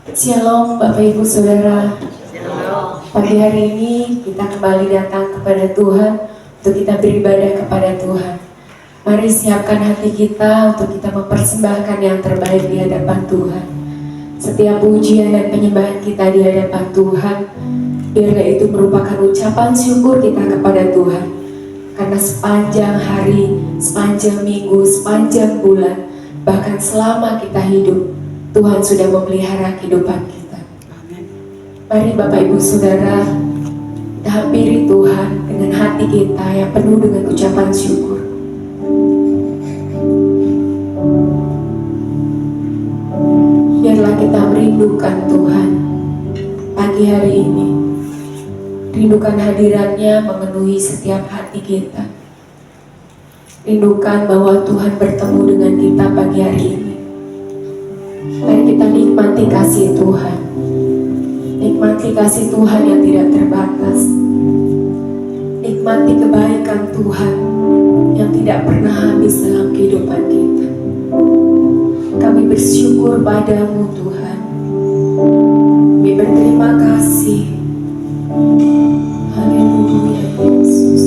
Shalom Bapak Ibu Saudara. Pagi hari ini kita kembali datang kepada Tuhan untuk kita beribadah kepada Tuhan. Mari siapkan hati kita untuk kita mempersembahkan yang terbaik di hadapan Tuhan. Setiap pujian dan penyembahan kita di hadapan Tuhan, biarlah itu merupakan ucapan syukur kita kepada Tuhan. Karena sepanjang hari, sepanjang minggu, sepanjang bulan, bahkan selama kita hidup, Tuhan sudah memelihara kehidupan kita. Mari Bapak Ibu Saudara, kita hampiri Tuhan dengan hati kita yang penuh dengan ucapan syukur. Biarlah kita merindukan Tuhan pagi hari ini. Rindukan hadiratnya memenuhi setiap hati kita. Rindukan bahwa Tuhan bertemu dengan kita pagi hari ini. Mari kita nikmati kasih Tuhan. Nikmati kasih Tuhan yang tidak terbatas. Nikmati kebaikan Tuhan yang tidak pernah habis dalam kehidupan kita. Kami bersyukur padamu Tuhan. Kami berterima kasih. Haleluya Yesus.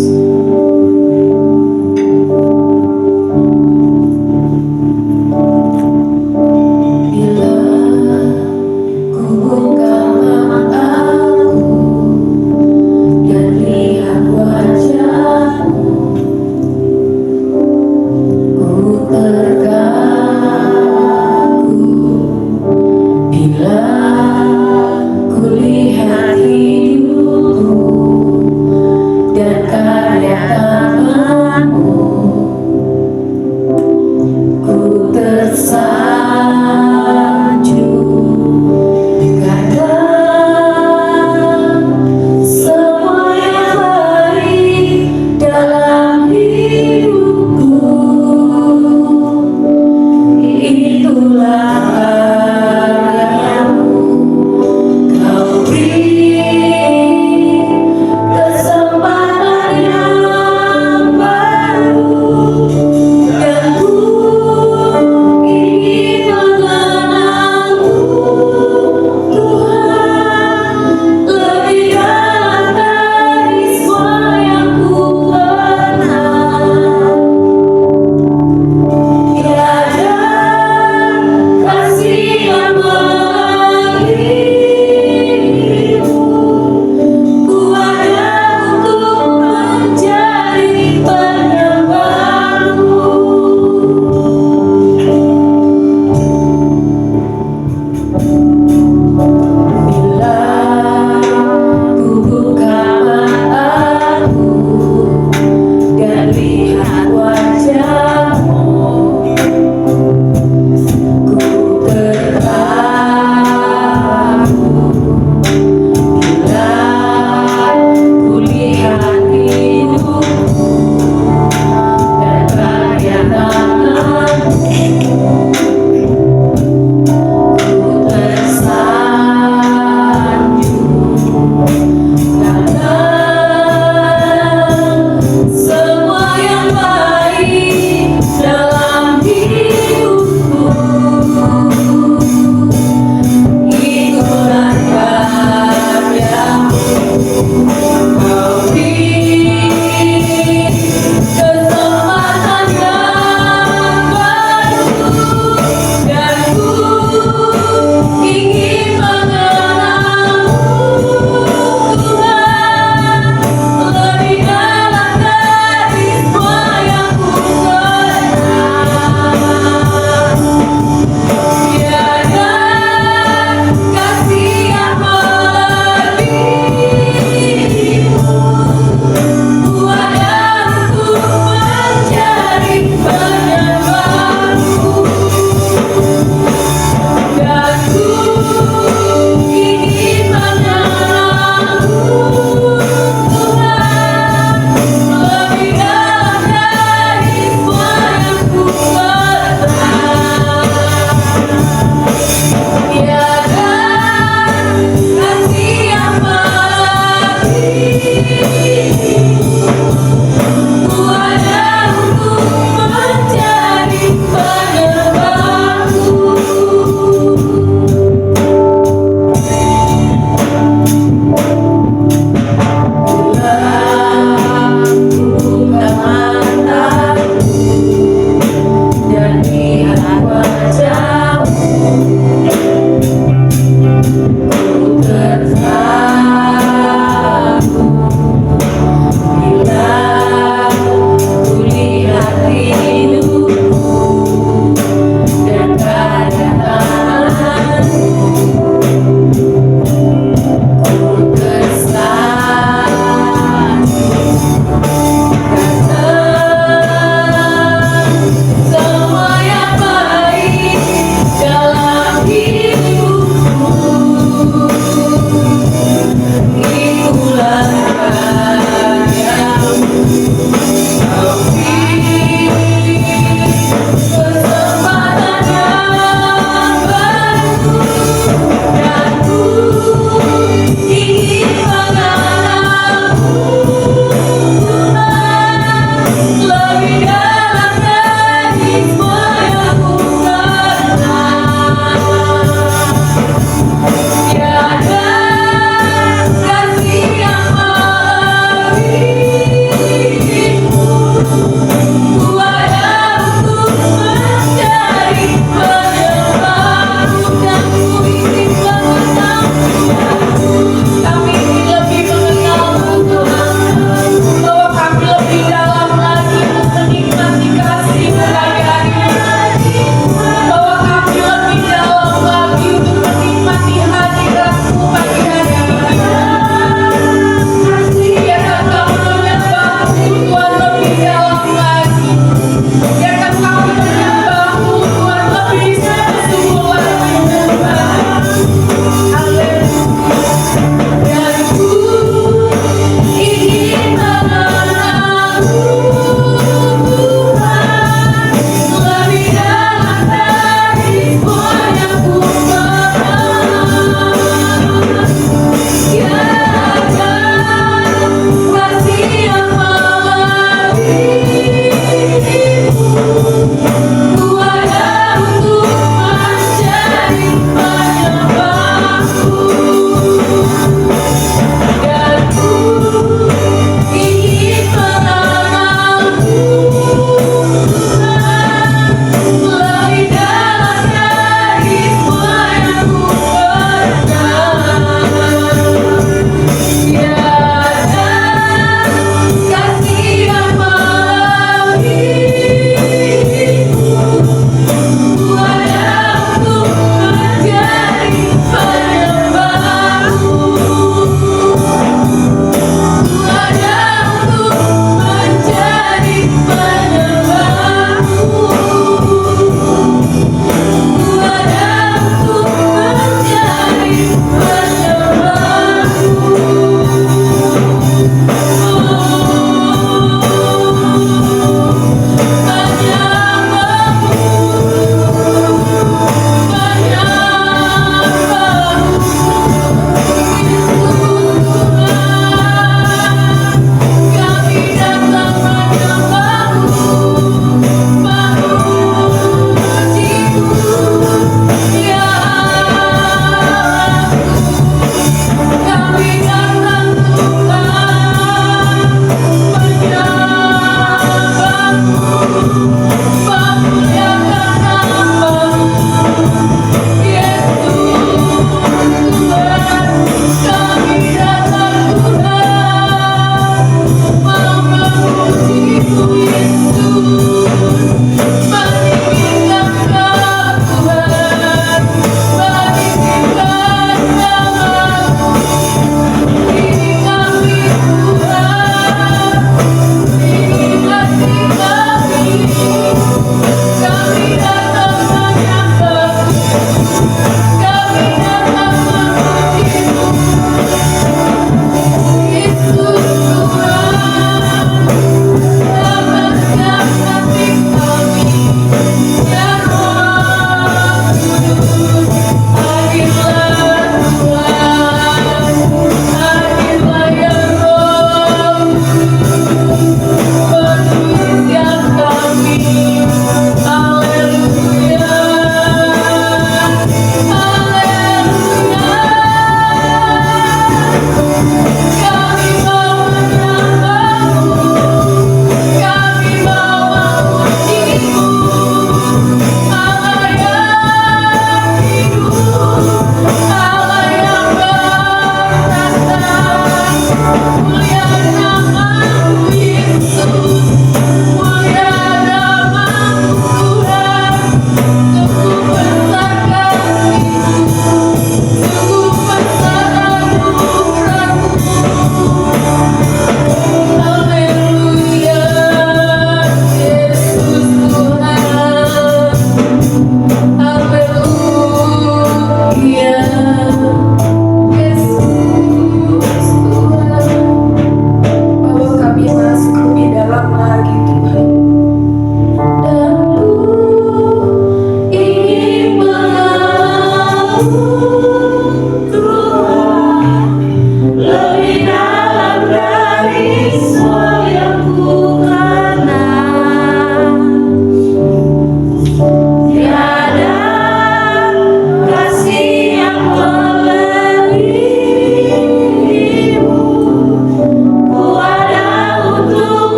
Itulah yang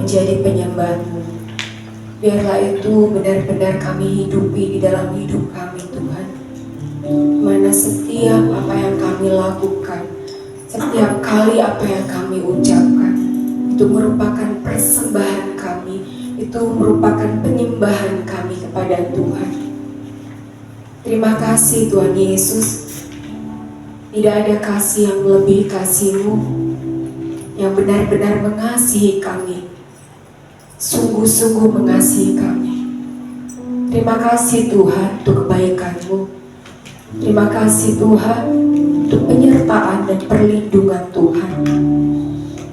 menjadi penyembah-Mu. Biarlah itu benar-benar kami hidupi di dalam hidup kami, Tuhan. Mana mana setiap apa yang kami lakukan, setiap kali apa yang kami ucapkan, itu merupakan persembahan kami, itu merupakan penyembahan kami kepada Tuhan. Terima kasih Tuhan Yesus. Tidak ada kasih yang lebih kasih-Mu, yang benar-benar mengasihi kami, sungguh-sungguh mengasihi kami. Terima kasih Tuhan untuk kebaikan-Mu. Terima kasih Tuhan untuk penyertaan dan perlindungan Tuhan.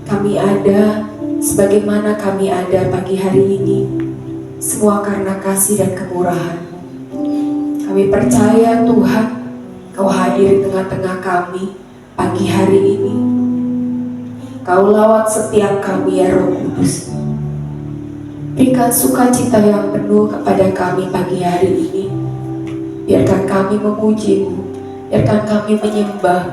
Kami ada sebagaimana kami ada pagi hari ini, semua karena kasih dan kemurahan-Mu. Kami percaya Tuhan, Kau hadir di tengah-tengah kami pagi hari ini. Kau lawat setiap kami ya Roh Kudus. Berikan sukacita yang penuh kepada kami pagi hari ini. Biarkan kami memuji-Mu, biarkan kami menyembah,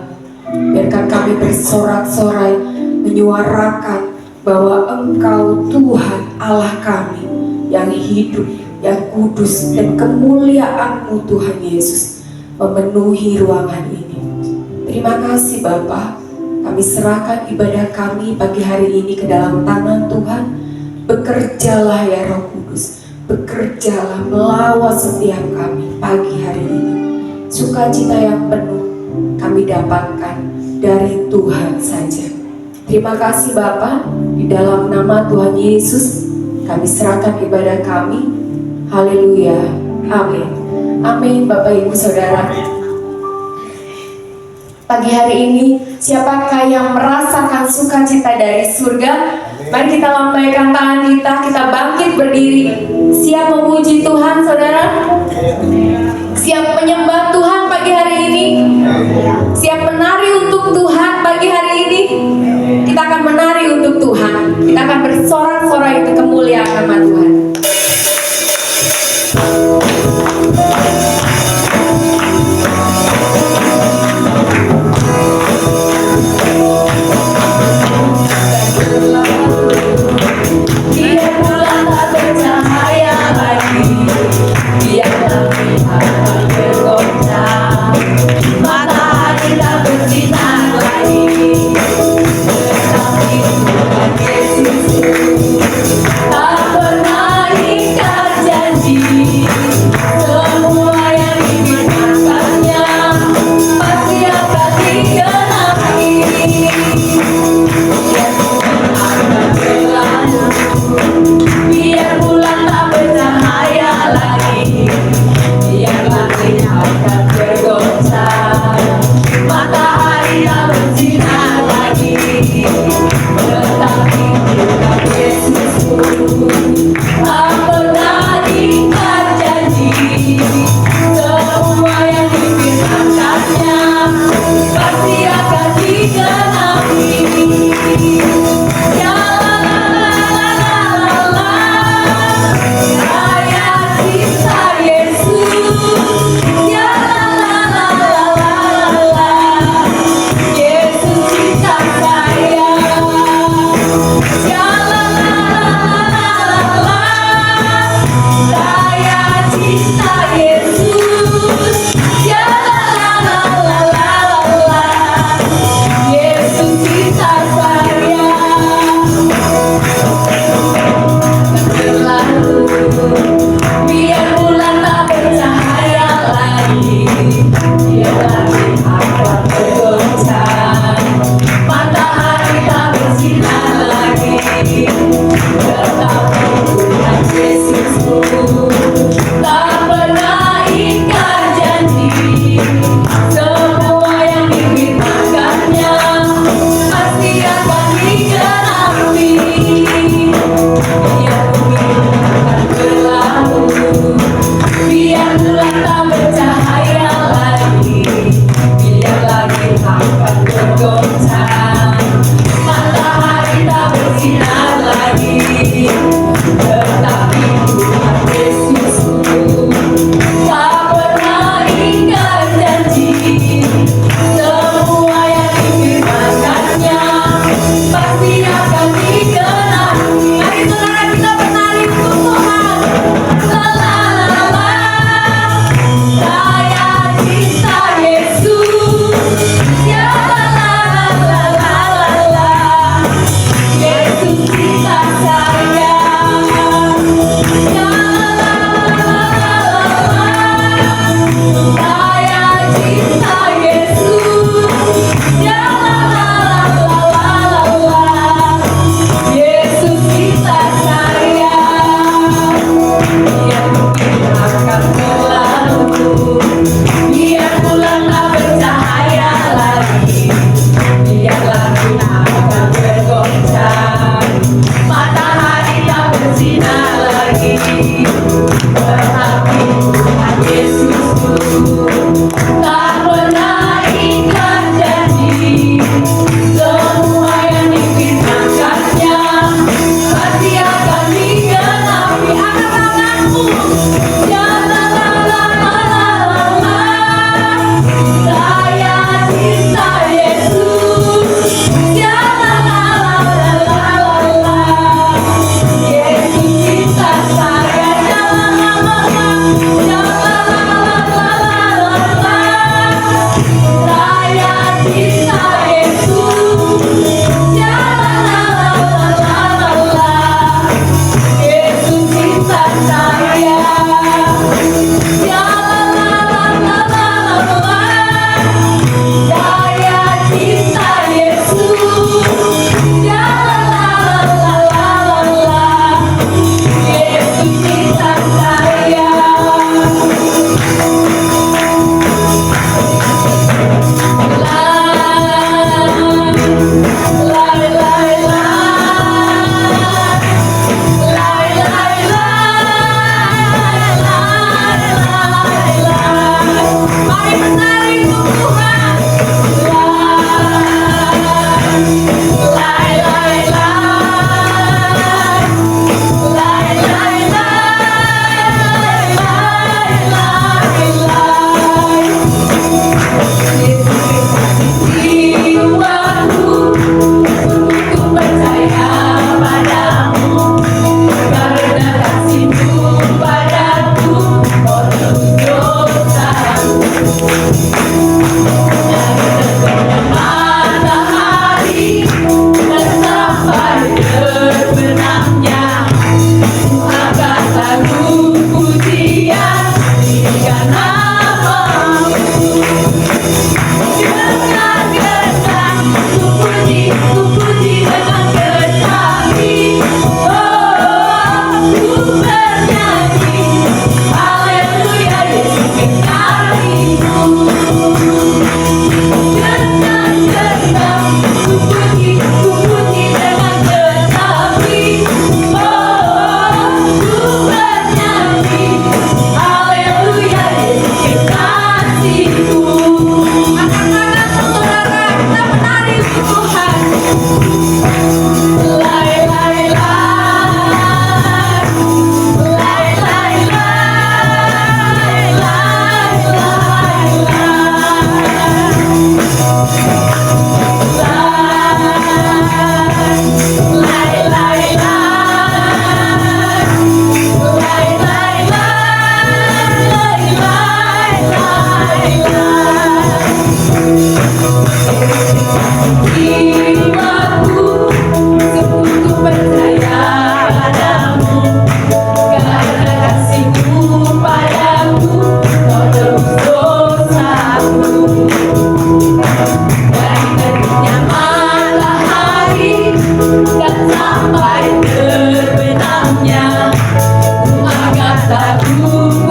biarkan kami bersorak-sorai menyuarakan bahwa Engkau Tuhan Allah kami yang hidup, yang kudus, dan kemuliaan-Mu Tuhan Yesus memenuhi ruangan ini. Terima kasih Bapa. Kami serahkan ibadah kami pagi hari ini ke dalam tangan Tuhan. Bekerjalah ya Roh Kudus, bekerjalah melawat setiap kami pagi hari ini. Sukacita yang penuh kami dapatkan dari Tuhan saja. Terima kasih Bapa. Di dalam nama Tuhan Yesus kami serahkan ibadah kami. Haleluya. Amin. Amin Bapak Ibu Saudara. Pagi hari ini siapakah yang merasakan sukacita dari surga? Mari kita lambaikan tangan kita bangkit berdiri. Siap memuji Tuhan Saudara? Siap menyembah Tuhan pagi hari ini? Siap menari untuk Tuhan pagi hari ini? Kita akan menari untuk Tuhan. Kita akan bersorak-sorai untuk kemuliaan nama Tuhan. Biar bulan tak bercahaya lagi, biar langit tak bergoncang, matahari tak bersinar lagi, tetapi Tuhan Yesus tak pernah ingkar janji. Semua yang diberikannya pasti akan digenapi. Biar bulan tak bercahaya lagi, biar langit akan bergoncang, matahari tak bersinar lagi, tetapi Tuhan Yesusku tak pernah ingkar janji. Semua yang difirmankannya pasti akan digenapi. Ya Yesus.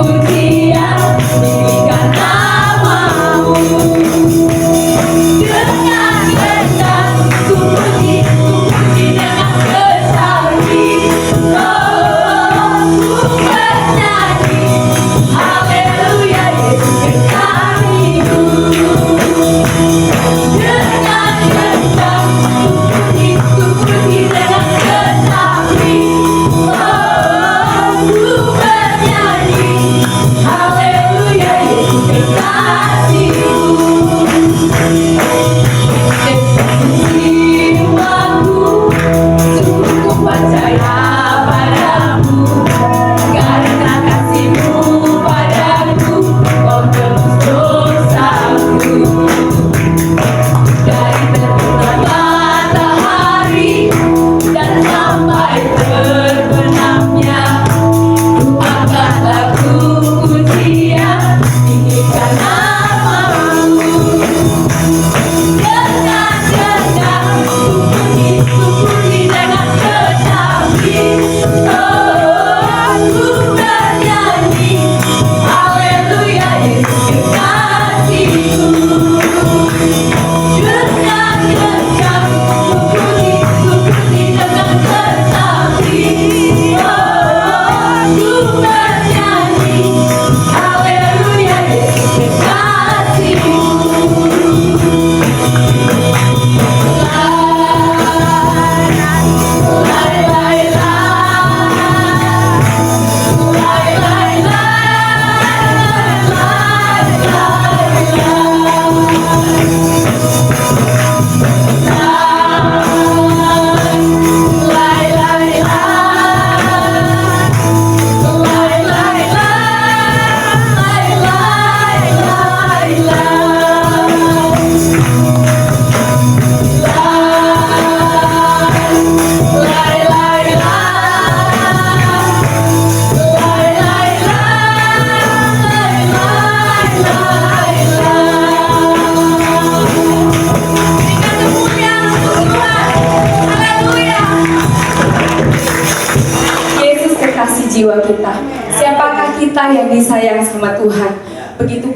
Pujian, tinggikan nama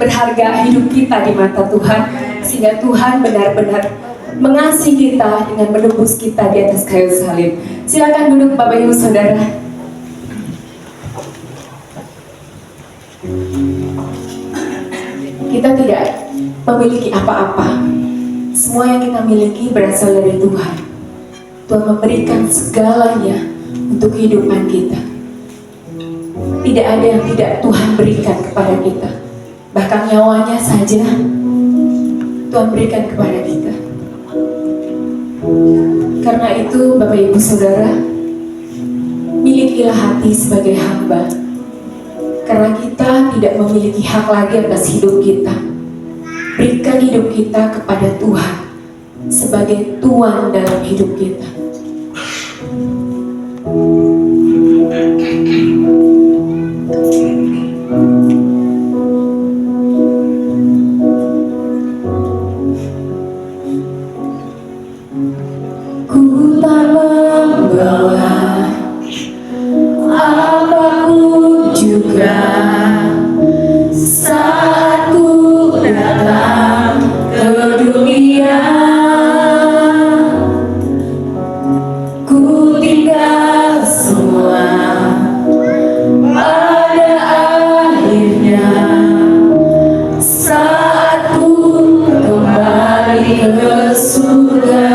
berharga hidup kita di mata Tuhan, sehingga Tuhan benar-benar mengasihi kita dengan menebus kita di atas kayu salib. Silakan duduk Bapak Ibu Saudara. Kita tidak memiliki apa-apa. Semua yang kita miliki berasal dari Tuhan. Tuhan memberikan segalanya untuk kehidupan kita. Tidak ada yang tidak Tuhan berikan kepada kita. Bahkan nyawanya saja Tuhan berikan kepada kita. Karena itu Bapak Ibu Saudara, milikilah hati sebagai hamba. Karena kita tidak memiliki hak lagi atas hidup kita. Berikan hidup kita kepada Tuhan sebagai Tuhan dalam hidup kita. Ku tak membawa apapun juga saat ku datang ke dunia. Ku tinggal semua pada akhirnya saat ku kembali ke surga.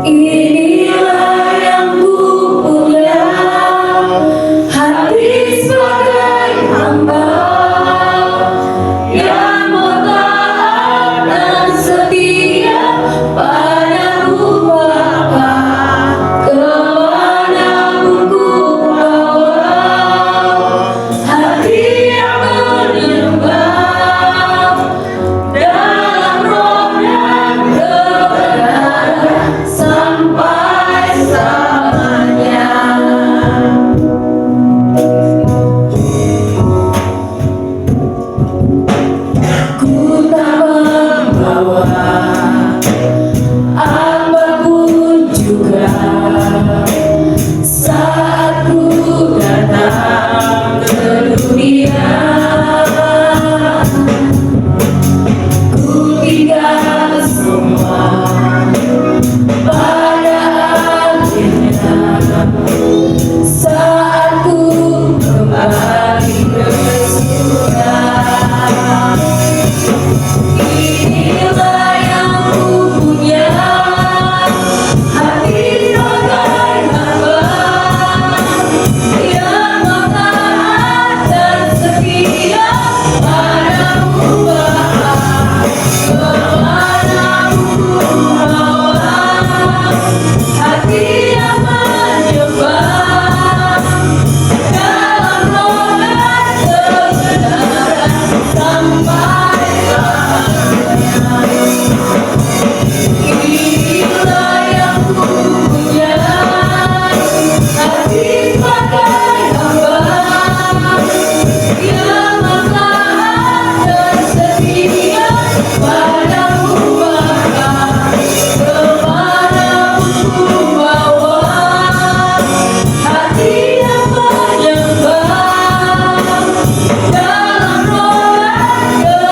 Inilah yang ku punya, hati sebagai hamba yang mau taat dan setia padamu Bapa. Kemanapun ku bawa, hati yang menyembah dalam roh dan kebenaran sampai selamanya. Ku tak membawa apapun juga saat ku datang ke dunia. Ku tinggal semua pada akhirnya saat ku kembali ke surga. Inilah yang ku punya, hati sebagai hamba yang mau taat dan setia padamu Bapa. Kemanapun ku bawa, hati yang menyembah dalam roh dan kebenaran sampai selamanya. Inilah yang ku punya, hati sebagai hamba yang mau taat dan setia padamu Bapa. Kemanapun ku bawa, hati yang menyembah dalam roh dan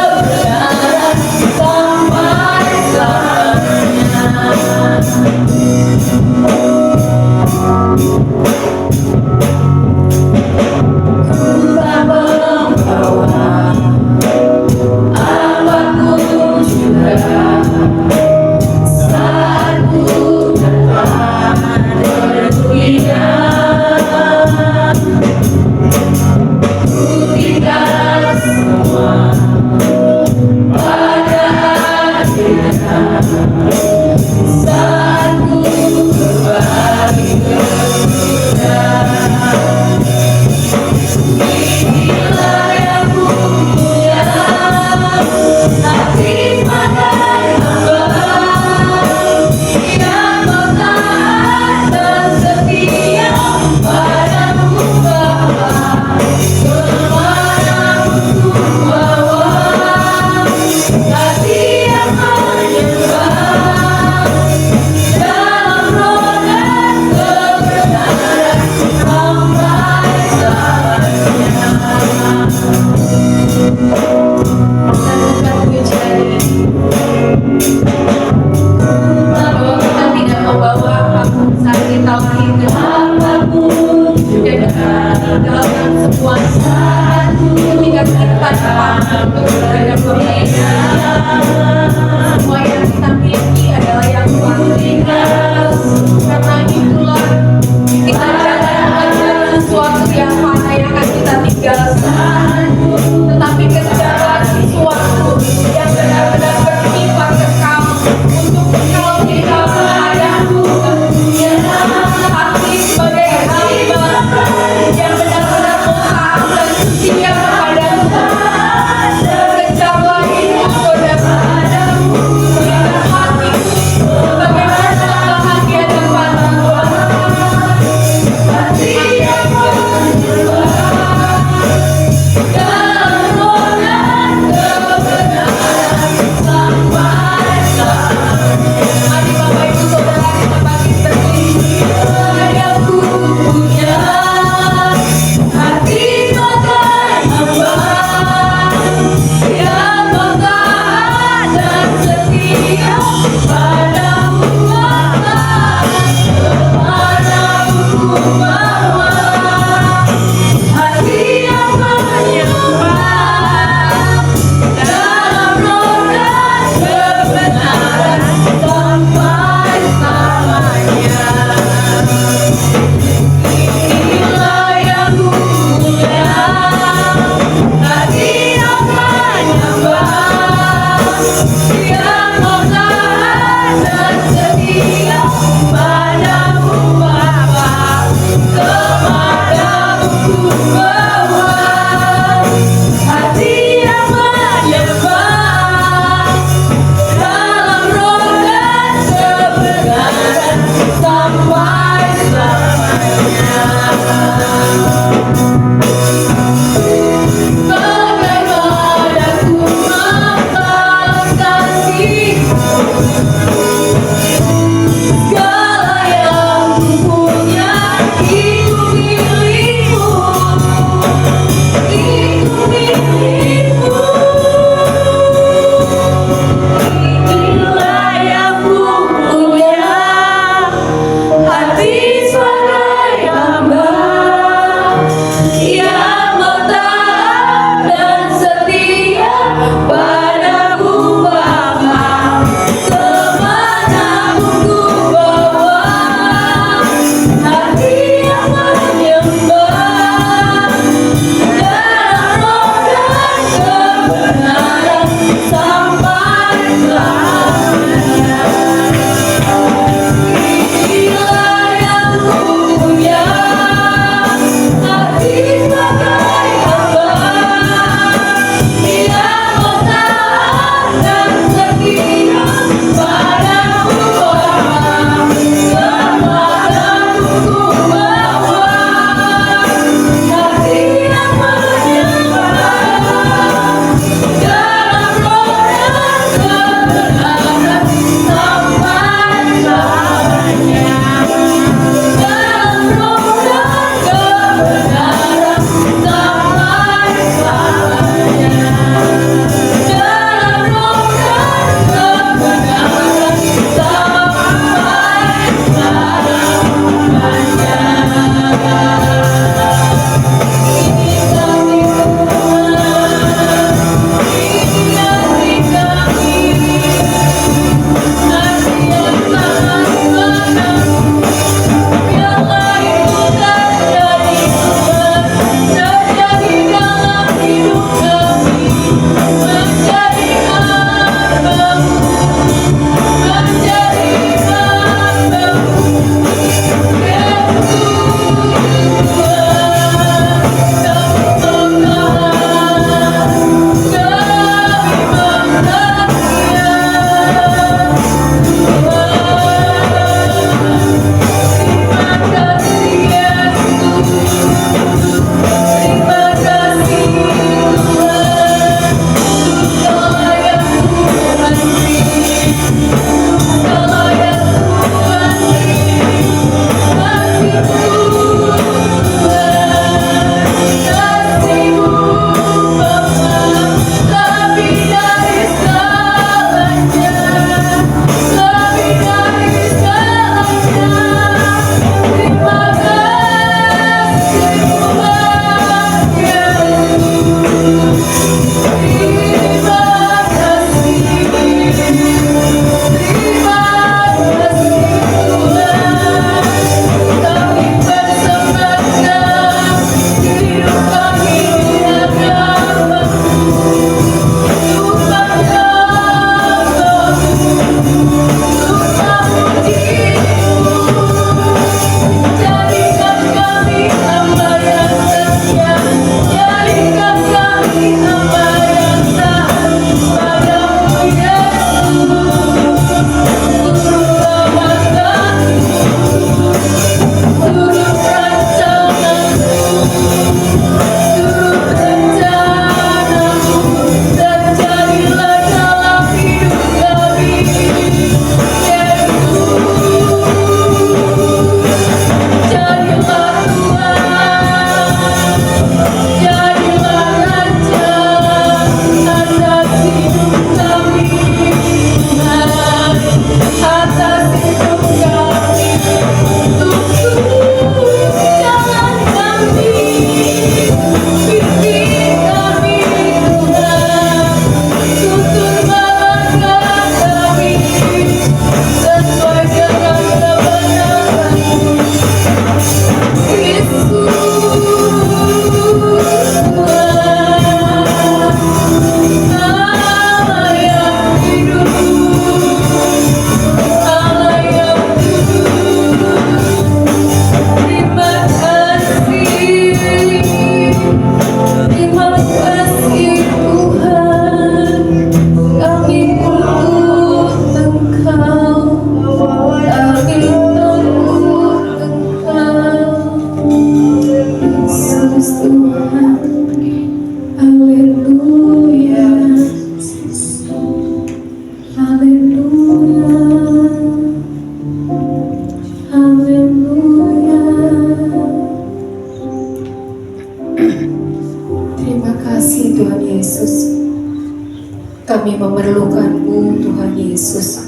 Kami memerlukan-Mu Tuhan Yesus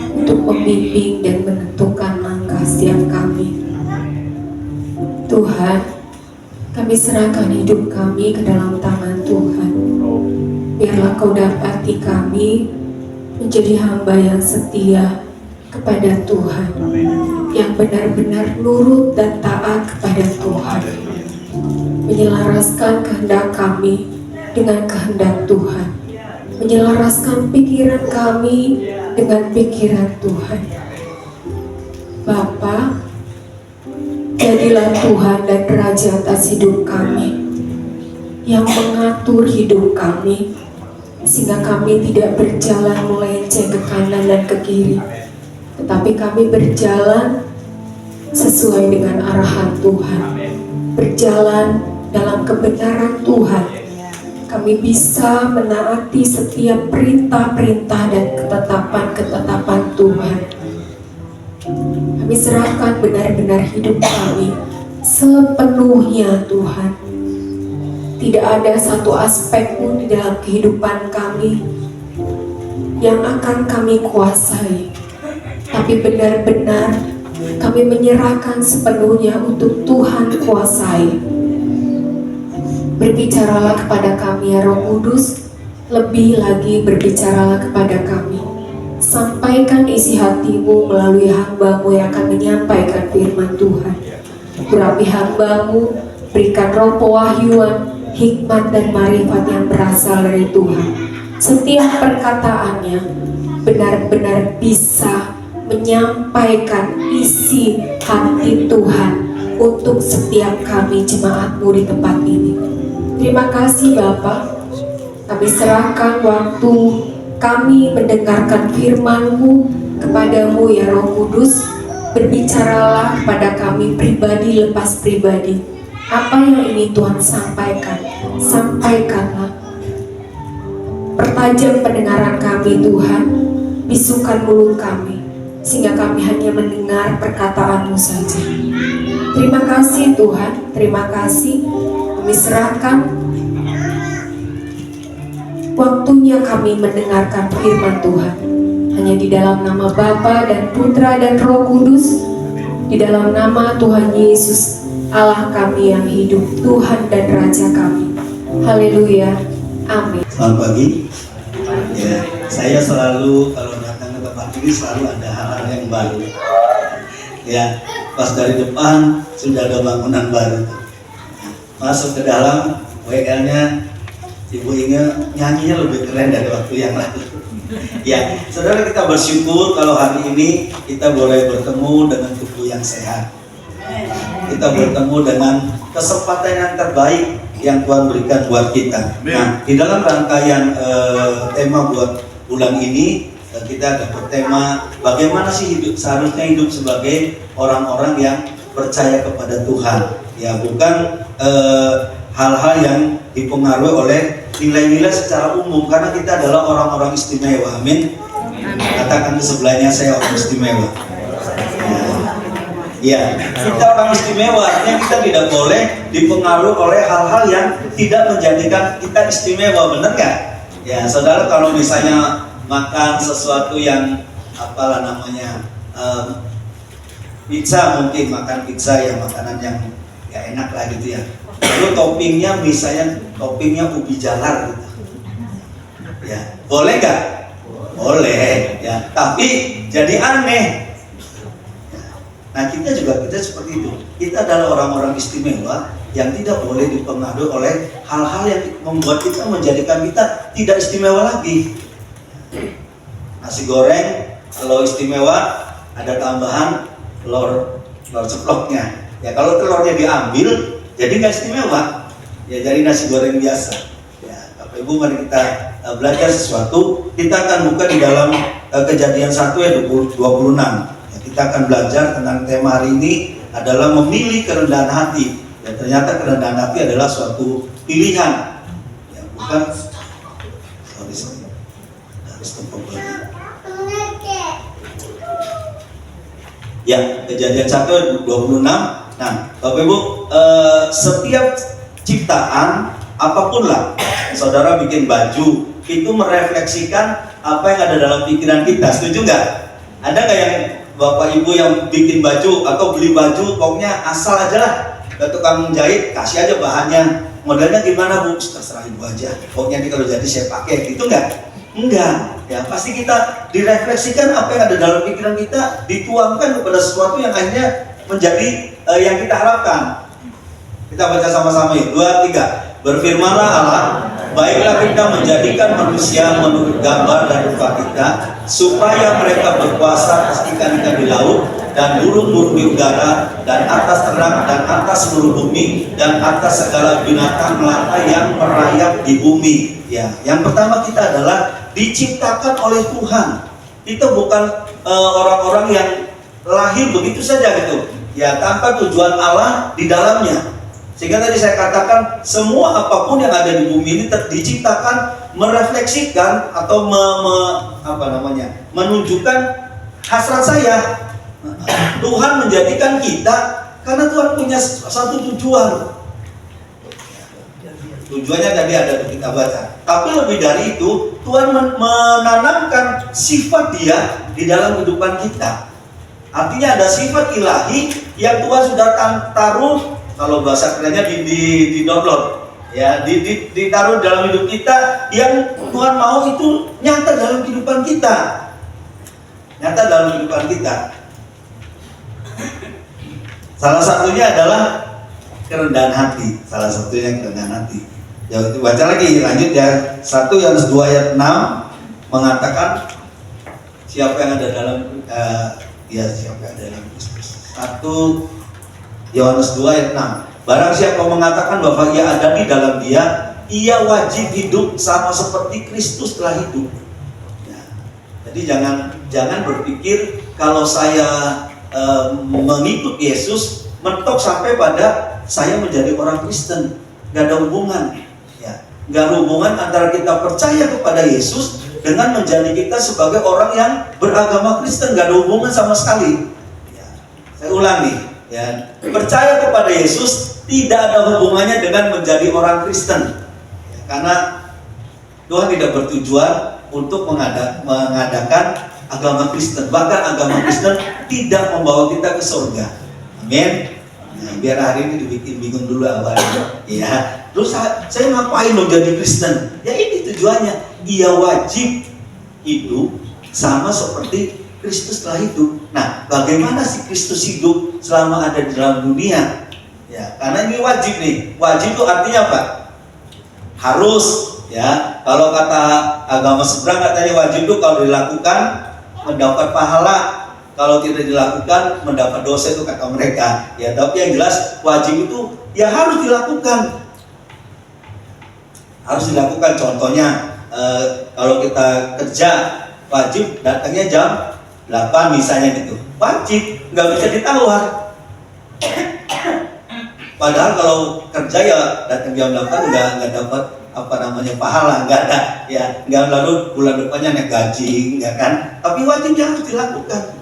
untuk membimbing dan menentukan langkah setiap kami. Tuhan, kami serahkan hidup kami ke dalam tangan Tuhan. Biarlah Kau dapati kami menjadi hamba yang setia kepada Tuhan, yang benar-benar nurut dan taat kepada Tuhan, menyelaraskan kehendak kami dengan kehendak Tuhan, menyelaraskan pikiran kami dengan pikiran Tuhan. Bapa, jadilah Tuhan dan Raja atas hidup kami, yang mengatur hidup kami, sehingga kami tidak berjalan melenceng ke kanan dan ke kiri, tetapi kami berjalan sesuai dengan arahan Tuhan, berjalan dalam kebenaran Tuhan. Kami bisa menaati setiap perintah-perintah dan ketetapan-ketetapan Tuhan. Kami serahkan benar-benar hidup kami sepenuhnya Tuhan. Tidak ada satu aspek pun di dalam kehidupan kami yang akan kami kuasai, tapi benar-benar kami menyerahkan sepenuhnya untuk Tuhan kuasai. Berbicaralah kepada kami ya Roh Kudus, lebih lagi berbicaralah kepada kami. Sampaikan isi hati-Mu melalui hamba-Mu yang akan menyampaikan firman Tuhan. Urapi hamba-Mu, berikan roh pewahyuan, hikmat dan marifat yang berasal dari Tuhan. Setiap perkataannya benar-benar bisa menyampaikan isi hati Tuhan untuk setiap kami jemaat-Mu di tempat ini. Terima kasih Bapa. Kami serahkan waktu kami mendengarkan firman-Mu kepada-Mu ya Roh Kudus. Berbicaralah kepada kami pribadi lepas pribadi. Apa yang ini Tuhan sampaikan, sampaikanlah. Pertajam pendengaran kami Tuhan, bisukan mulut kami, sehingga kami hanya mendengar perkataan-Mu saja. Terima kasih Tuhan, terima kasih. Kami serahkan waktunya kami mendengarkan firman Tuhan. Hanya di dalam nama Bapa dan Putra dan Roh Kudus, di dalam nama Tuhan Yesus, Allah kami yang hidup, Tuhan dan Raja kami. Haleluya, amin. Selamat pagi. Ya, saya selalu kalau datang ke tempat ini selalu ada hal-hal yang baru. Ya, pas dari depan sudah ada bangunan baru. Masuk ke dalam, WL-nya Ibu Inge nyanyinya lebih keren dari waktu yang lalu. Ya, saudara, kita bersyukur kalau hari ini kita boleh bertemu dengan tubuh yang sehat. Kita bertemu dengan kesempatan yang terbaik yang Tuhan berikan buat kita. Nah, di dalam rangkaian tema buat bulan ini, kita dapat tema bagaimana sih seharusnya hidup sebagai orang-orang yang percaya kepada Tuhan. Ya, bukan hal-hal yang dipengaruhi oleh nilai-nilai secara umum, karena kita adalah orang-orang istimewa. Amin. Katakan ke sebelahnya, saya orang istimewa. Ya, kita orang istimewa, artinya kita tidak boleh dipengaruhi oleh hal-hal yang tidak menjadikan kita istimewa, benar nggak? Ya, saudara, kalau misalnya makan sesuatu yang apalah namanya, pizza, mungkin makan pizza yang makanan yang ya enak lah gitu ya. Lalu toppingnya misalnya toppingnya ubi jalar gitu. Ya, boleh nggak? Boleh, ya. Tapi jadi aneh. Nah, kita seperti itu. Kita adalah orang-orang istimewa yang tidak boleh dipengaruhi oleh hal-hal yang membuat kita menjadikan kita tidak istimewa lagi. Nasi goreng kalau istimewa ada tambahan telur ceploknya. Ya, kalau telurnya diambil jadi nggak istimewa. Ya, jadi nasi goreng biasa. Ya, Bapak Ibu, mari kita belajar sesuatu. Kita akan buka di dalam Kejadian 1 ayat 26. Kita akan belajar tentang tema hari ini adalah memilih kerendahan hati. Dan ternyata kerendahan hati adalah suatu pilihan. Ya, bukan harus tempat lagi. Ya, Kejadian 1 ayat 26. Nah, Bapak Ibu, setiap ciptaan apapun lah, saudara bikin baju, itu merefleksikan apa yang ada dalam pikiran kita. Setuju nggak? Ada nggak yang bapak ibu yang bikin baju atau beli baju, pokoknya asal aja lah, ke tukang jahit kasih aja bahannya, modelnya gimana bu, terserah ibu aja, pokoknya ini kalau jadi saya pakai, gitu nggak? Enggak, ya pasti kita direfleksikan apa yang ada dalam pikiran kita, dituangkan kepada sesuatu yang akhirnya menjadi yang kita harapkan. Kita baca sama-sama yuk, 2, 3. Berfirmanlah Allah, baiklah kita menjadikan manusia menurut gambar dan rupa kita, supaya mereka berkuasa atas ikan-ikan di laut, dan burung-burung di udara, dan atas terang, dan atas seluruh bumi, dan atas segala binatang melata yang merayap di bumi. Ya, yang pertama kita adalah diciptakan oleh Tuhan. Kita bukan orang-orang yang lahir begitu saja gitu, ya tanpa tujuan Allah di dalamnya. Sehingga tadi saya katakan semua apapun yang ada di bumi ini diciptakan merefleksikan atau menunjukkan hasrat saya. Tuhan menjadikan kita karena Tuhan punya satu tujuan. Tujuannya tadi ada kita baca. Tapi lebih dari itu, Tuhan menanamkan sifat Dia di dalam kehidupan kita. Artinya ada sifat ilahi yang Tuhan sudah taruh, kalau bahasa kerennya di download, ya, ditaruh dalam hidup kita, yang Tuhan mau itu nyata dalam kehidupan kita, nyata dalam kehidupan kita. Salah satunya adalah kerendahan hati, salah satunya kerendahan hati. Ya, baca lagi, lanjut ya. 1 Yohanes 2 ayat 6 mengatakan siapa yang ada dalam siapa yang ada dalam Kristus. 1 Yohanes 2 ayat 6. Barang siapa mengatakan bahwa ia ada di dalam Dia, ia wajib hidup sama seperti Kristus telah hidup. Ya. Jadi jangan berpikir kalau saya mengikut Yesus mentok sampai pada saya menjadi orang Kristen. Gak ada hubungan. Ya. Gak ada hubungan antara kita percaya kepada Yesus dengan menjadi kita sebagai orang yang beragama Kristen. Gak ada hubungan sama sekali. Ya. Saya ulang nih. Ya, percaya kepada Yesus tidak ada hubungannya dengan menjadi orang Kristen, ya, karena Tuhan tidak bertujuan untuk mengadakan agama Kristen. Bahkan agama Kristen tidak membawa kita ke surga. Amin. Nah, biar hari ini dibikin bingung dulu awalnya. Ya, terus saya ngapain lo jadi Kristen? Ya ini tujuannya. Ia wajib hidup sama seperti Kristus telah hidup. Nah, bagaimana sih Kristus hidup selama ada di dalam dunia? Ya, karena ini wajib nih. Wajib itu artinya apa? Harus, ya. Kalau kata agama seberang katanya wajib itu kalau dilakukan mendapat pahala, kalau tidak dilakukan mendapat dosa, itu kata mereka. Ya, tapi yang jelas wajib itu ya harus dilakukan. Harus dilakukan. Contohnya kalau kita kerja wajib datangnya jam 8 misalnya gitu, wajib, nggak bisa ditawar. Padahal kalau kerja ya datang jam 8 nggak dapat pahala, nggak ada, ya nggak, lalu bulan depannya naik gaji, nggak kan? Tapi wajibnya harus dilakukan.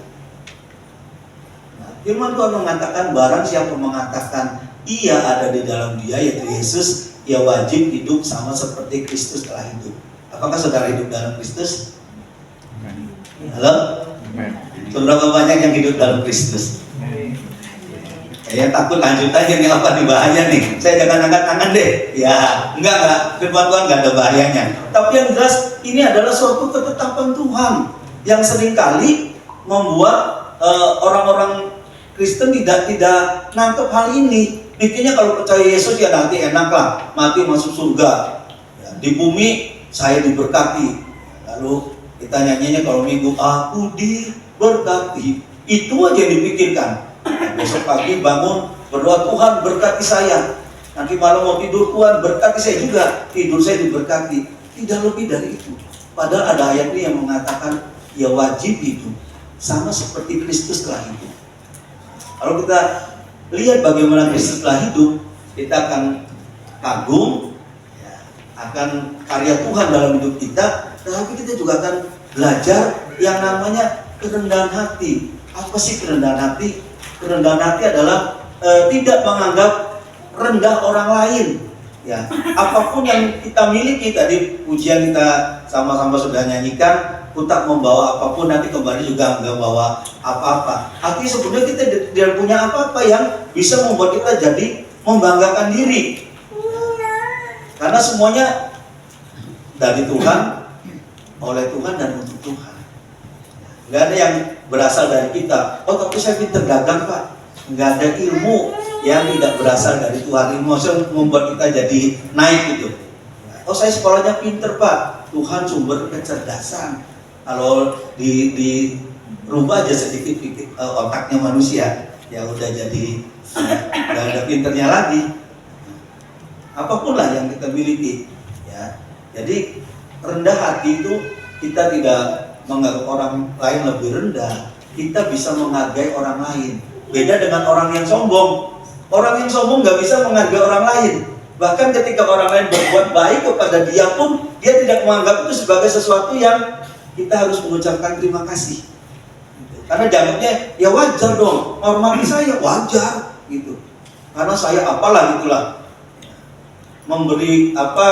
Nah, firman Tuhan mengatakan barang siapa mengatakan ia ada di dalam Dia, yaitu Yesus, ia wajib hidup sama seperti Kristus telah hidup. Apakah saudara hidup dalam Kristus? Halo? Seberapa banyak yang hidup dalam Kristus? Ya takut lanjutannya nih, apa nih bahaya nih? Saya jangan angkat tangan deh. Ya enggak, firman Tuhan enggak ada bahayanya. Tapi yang jelas ini adalah suatu ketetapan Tuhan yang seringkali membuat orang-orang Kristen tidak nangkep hal ini. Intinya kalau percaya Yesus ya nanti enak lah, mati masuk surga. Ya, di bumi saya diberkati. Lalu kita nyanyinya kalau minggu, aku diberkati. Itu aja yang dipikirkan. Nah, besok pagi bangun berdoa, Tuhan berkati saya. Nanti malam mau tidur, Tuhan berkati saya juga. Tidur saya diberkati. Tidak lebih dari itu. Padahal ada ayat ini yang mengatakan ya wajib hidup sama seperti Kristus telah hidup. Kalau kita lihat bagaimana Kristus telah hidup, kita akan kagum ya, akan karya Tuhan dalam hidup kita. Tapi kita juga akan belajar yang namanya kerendahan hati. Apa sih kerendahan hati? Kerendahan hati adalah tidak menganggap rendah orang lain. Ya, apapun yang kita miliki, tadi pujian kita sama-sama sudah nyanyikan, ku tak membawa apapun, nanti kembali juga nggak bawa apa-apa. Artinya sebenarnya kita tidak punya apa-apa yang bisa membuat kita jadi membanggakan diri, karena semuanya dari Tuhan, oleh Tuhan, dan untuk Tuhan. Nggak ada yang berasal dari kita. Oh, tapi saya pinter dagang, Pak. Nggak ada ilmu yang tidak berasal dari Tuhan. Ilmu yang membuat kita jadi naik gitu. Oh, saya sekolahnya pinter, Pak. Tuhan sumber kecerdasan. Kalau di rubah aja sedikit otaknya manusia, ya udah jadi nggak ada pinternya lagi. Apapun lah yang kita miliki, ya. Jadi rendah hati itu kita tidak menganggap orang lain lebih rendah, kita bisa menghargai orang lain. Beda dengan orang yang sombong. Orang yang sombong nggak bisa menghargai orang lain. Bahkan ketika orang lain berbuat baik kepada dia pun, dia tidak menganggap itu sebagai sesuatu yang kita harus mengucapkan terima kasih. Karena dianggapnya ya wajar dong, hormati saya wajar gitu. Karena saya apalah gitulah. Memberi apa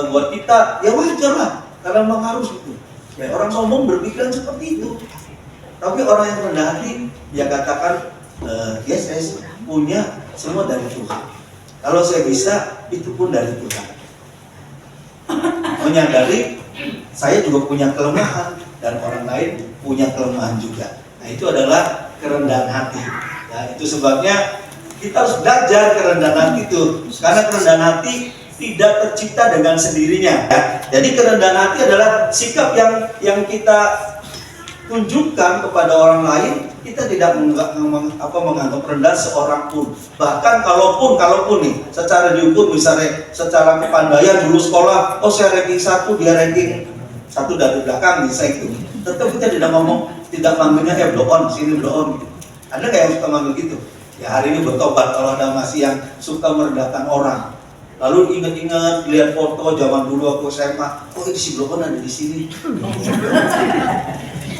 buat kita ya wajar lah, karena memang harus gitu. Ya, orang sombong berpikiran seperti itu. Tapi orang yang rendah hati dia katakan ya saya punya semua dari Tuhan. Kalau saya bisa, itu pun dari Tuhan. Menyadari saya juga punya kelemahan dan orang lain punya kelemahan juga. Nah, itu adalah kerendahan hati. Ya, itu sebabnya kita harus belajar kerendahan hati itu. Karena kerendahan hati tidak tercipta dengan sendirinya. Ya. Jadi kerendahan hati adalah sikap yang kita tunjukkan kepada orang lain. Kita tidak menganggap rendah seorang pun. Bahkan kalaupun nih, secara diukur misalnya secara kepandaian dulu sekolah, oh saya ranking 1, dia ranking 1 dari belakang bisa itu. Tetap kita tidak manggilnya blow on, sini blow on gitu. Ada nggak yang suka manggil gitu? Ya hari ini bertobat kalau ada masih yang suka merendahkan orang. Lalu ingat-ingat lihat foto zaman dulu aku SMA, oh ini si blow on ada di sini.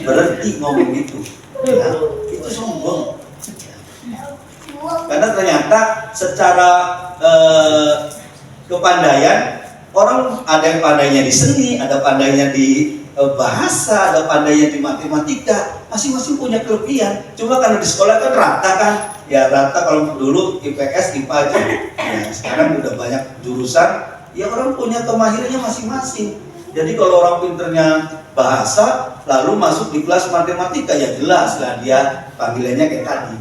Berhenti ngomong gitu. Ya, itu sombong. Karena ternyata secara kepandaian orang ada yang pandainya di seni, ada pandainya di bahasa, ada pandainya di matematika, masing-masing punya kelebihan. Cuma karena di sekolah kan rata kan, ya rata kalau dulu IPS, IPA aja. Ya, sekarang udah banyak jurusan, ya orang punya kemahirannya masing-masing. Jadi kalau orang pinternya bahasa, lalu masuk di kelas matematika, ya jelas lah dia panggilannya kayak tadi.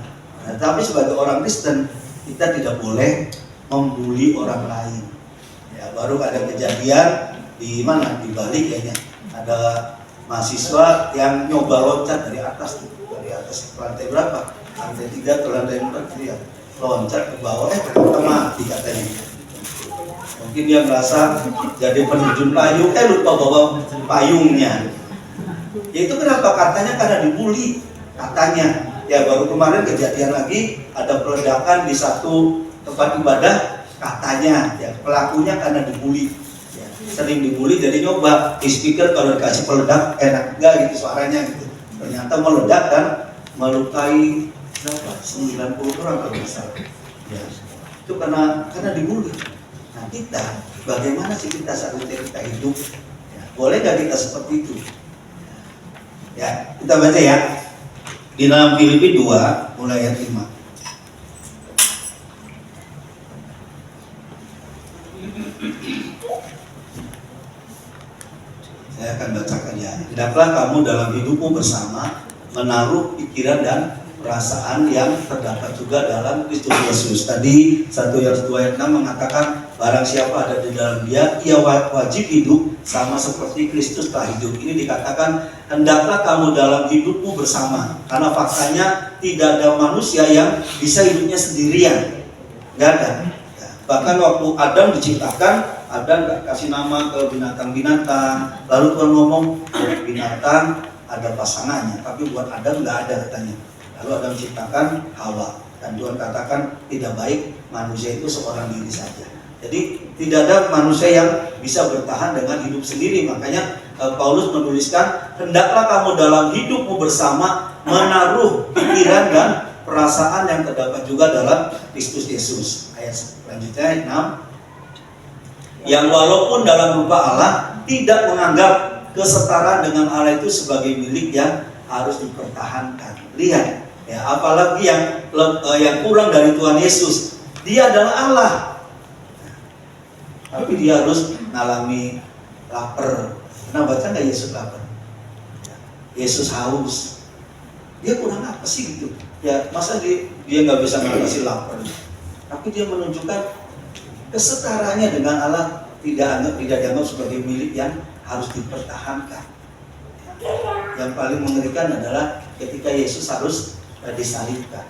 Nah, tapi sebagai orang Kristen, kita tidak boleh membuli orang lain. Ya, baru ada kejadian di mana? Di Bali kayaknya. Ada mahasiswa yang nyoba loncat dari atas tuh, dari atas lantai berapa? Lantai 3 atau lantai 4 ya. Loncat ke bawah, ternyata mati katanya. Mungkin dia merasa jadi penerjun payung, lupa bawa payungnya. Ya itu kenapa? Katanya karena dibully. Katanya. Ya baru kemarin kejadian lagi, ada peledakan di satu tempat ibadah. Katanya, ya pelakunya karena dibully. Ya, sering dibully jadi nyoba di speaker kalau dikasih peledak enak enggak gitu suaranya gitu. Ternyata meledak dan melukai berapa? 90 orang kalau misalnya. Ya, itu karena dibully. Nah kita, bagaimana sih kita seharusnya kita hidup? Ya, boleh nggak kita seperti itu? Ya, kita baca ya. Di dalam Filipi 2, mulai ayat 5. Saya akan bacakan ya. Hendaklah kamu dalam hidupmu bersama menaruh pikiran dan perasaan yang terdapat juga dalam Kristus Yesus. Tadi 1 Yohanes 2 ayat 6 mengatakan barang siapa ada di dalam dia, ia wajib hidup sama seperti Kristus telah hidup. Ini dikatakan hendaklah kamu dalam hidupmu bersama. Karena faktanya tidak ada manusia yang bisa hidupnya sendirian. Nggak ada. Ya. Bahkan waktu Adam diciptakan, Adam nggak kasih nama ke binatang-binatang. Lalu Tuhan ngomong, buat binatang ada pasangannya, tapi buat Adam nggak ada katanya. Lalu Adam menciptakan Hawa. Dan Tuhan katakan tidak baik manusia itu seorang diri saja. Jadi tidak ada manusia yang bisa bertahan dengan hidup sendiri. Makanya Paulus menuliskan, hendaklah kamu dalam hidupmu bersama menaruh pikiran dan perasaan yang terdapat juga dalam Kristus Yesus. Ayat selanjutnya ayat 6. yang walaupun dalam rupa Allah tidak menganggap kesetaraan dengan Allah itu sebagai milik yang harus dipertahankan. Lihat ya, apalagi yang kurang dari Tuhan Yesus, dia adalah Allah, tapi dia harus mengalami lapar. Pernah baca nggak Yesus lapar? Yesus haus. Dia kurang apa sih gitu? Ya masa dia nggak bisa mengatasi lapar? Tapi dia menunjukkan kesetaraannya dengan Allah tidak dianggap sebagai milik yang harus dipertahankan. Yang paling mengerikan adalah ketika Yesus harus disalibkan.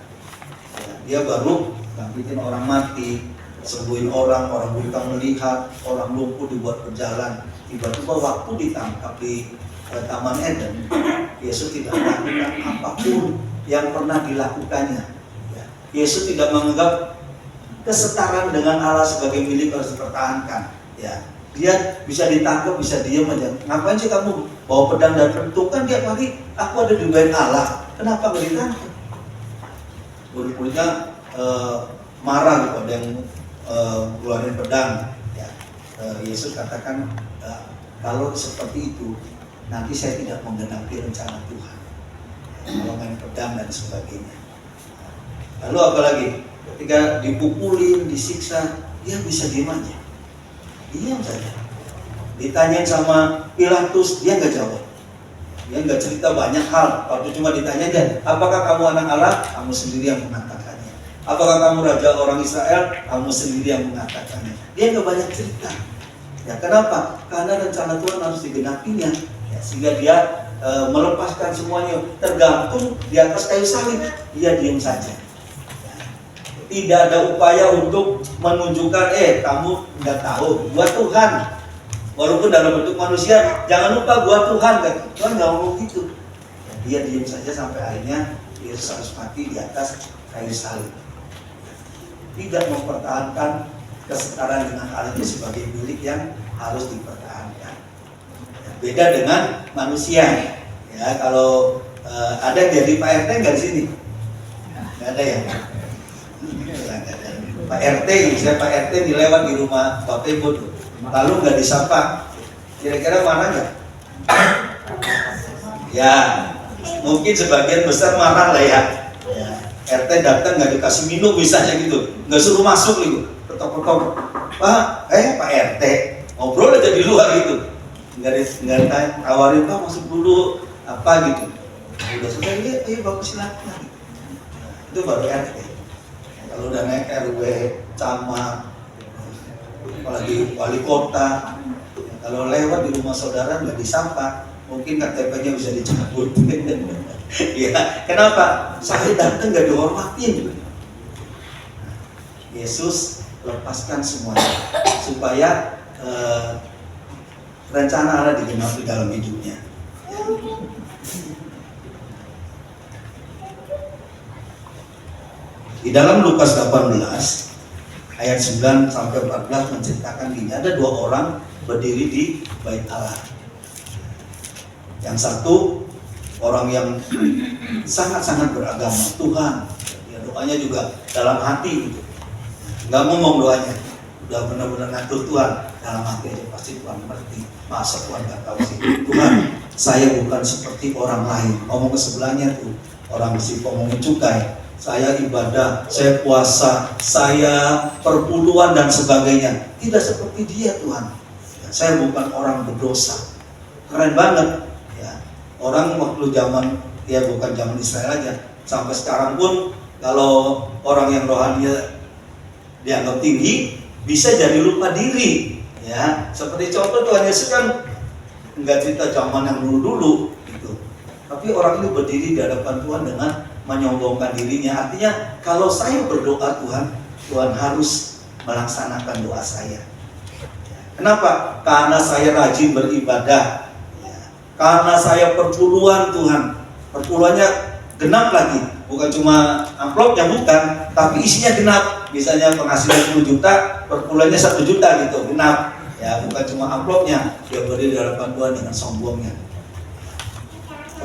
Dia baru bangkitin orang mati, sembuhin orang buta melihat, orang lumpuh dibuat berjalan. Tiba-tiba waktu ditangkap di Taman Eden, Yesus tidak melakukan apapun yang pernah dilakukannya. Yesus tidak menganggap kesetaraan dengan Allah sebagai milik harus dipertahankan. Ya, dia bisa ditangkap, bisa diam aja. Ngapain sih kamu bawa pedang dan pentung? Kan tiap hari aku ada di bait Allah. Kenapa nggak ditangkap? Murid-muridnya marah gitu, ada yang keluarin pedang. Ya, Yesus katakan, kalau seperti itu nanti saya tidak menggenapi rencana Tuhan. Kalau main pedang dan sebagainya. Lalu apalagi ketika dipukulin, disiksa, dia bisa diam aja. Diam saja. Ditanyain sama Pilatus, dia nggak jawab. Dia nggak cerita banyak hal. Waktu cuma ditanya dia, apakah kamu anak Allah? Kamu sendiri yang mengatakannya. Apakah kamu raja orang Israel? Kamu sendiri yang mengatakannya. Dia nggak banyak cerita. Ya kenapa? Karena rencana Tuhan harus digenapinya. Ya, sehingga dia melepaskan semuanya, tergantung di atas kayu salib. Dia diam saja. Ya. Tidak ada upaya untuk menunjukkan, kamu nggak tahu, gua Tuhan. Walaupun dalam bentuk manusia, jangan lupa gua Tuhan kan. Tuhan nggak ngomong gitu. Ya, dia diam saja sampai akhirnya Yesus harus mati di atas kayu salib. Tidak mempertahankan kesetaraan dengan Allah itu sebagai milik yang harus dipertahankan. Ya, beda dengan manusia. Ya, kalau ada yang jadi Pak RT nggak di sini? Nggak ada ya. Pak RT, misalnya Pak RT dilewat di rumah Bapak Ibu tuh, lalu nggak disapa, kira-kira mana nggak? Ya, mungkin sebagian besar marah lah ya. RT datang nggak dikasih minum misalnya gitu, nggak suruh masuk gitu, ketok-ketok, Pak RT ngobrol aja di luar gitu, nggak ditanya, tawarin Pak masuk dulu apa gitu, udah selesai, ayo bapak silakan. Itu baru RT. Kalau udah naik RW, camat, apalagi wali kota, kalau lewat di rumah saudara nggak disapa, mungkin KTP-nya bisa dicabut. Ya, kenapa? Saya datang nggak dihormatin. Yesus lepaskan semuanya supaya rencana Allah digenapi dalam hidupnya. Di dalam Lukas 18 ayat 9 sampai 14 menceritakan gini, ada dua orang berdiri di bait Allah. Yang satu orang yang sangat-sangat beragama Tuhan, ya, doanya juga dalam hati gitu, nggak ngomong doanya, udah benar-benar ngatur Tuhan dalam hati aja, pasti Tuhan ngerti. Masa Tuhan nggak tahu sih? Tuhan, saya bukan seperti orang lain. Ngomong ke sebelahnya tuh orang mesti ngomong cukai, saya ibadah, saya puasa, saya perpuluhan dan sebagainya. Tidak seperti dia Tuhan. Saya bukan orang berdosa. Keren banget. Orang waktu zaman, ya bukan zaman Israel aja, sampai sekarang pun kalau orang yang rohani dianggap tinggi, bisa jadi lupa diri. Ya, seperti contoh Tuhan Yesus kan nggak cerita zaman yang dulu gitu. Tapi orang ini berdiri di hadapan Tuhan dengan menyombongkan dirinya. Artinya kalau saya berdoa Tuhan harus melaksanakan doa saya. Kenapa? Karena saya rajin beribadah. Karena saya perpuluhan Tuhan, perpuluhannya genap lagi, bukan cuma amplopnya bukan, tapi isinya genap. Misalnya penghasilan 10 juta, perpuluhannya 1 juta gitu, genap. Ya bukan cuma amplopnya, dia berdiri di hadapan Tuhan dengan sombongnya.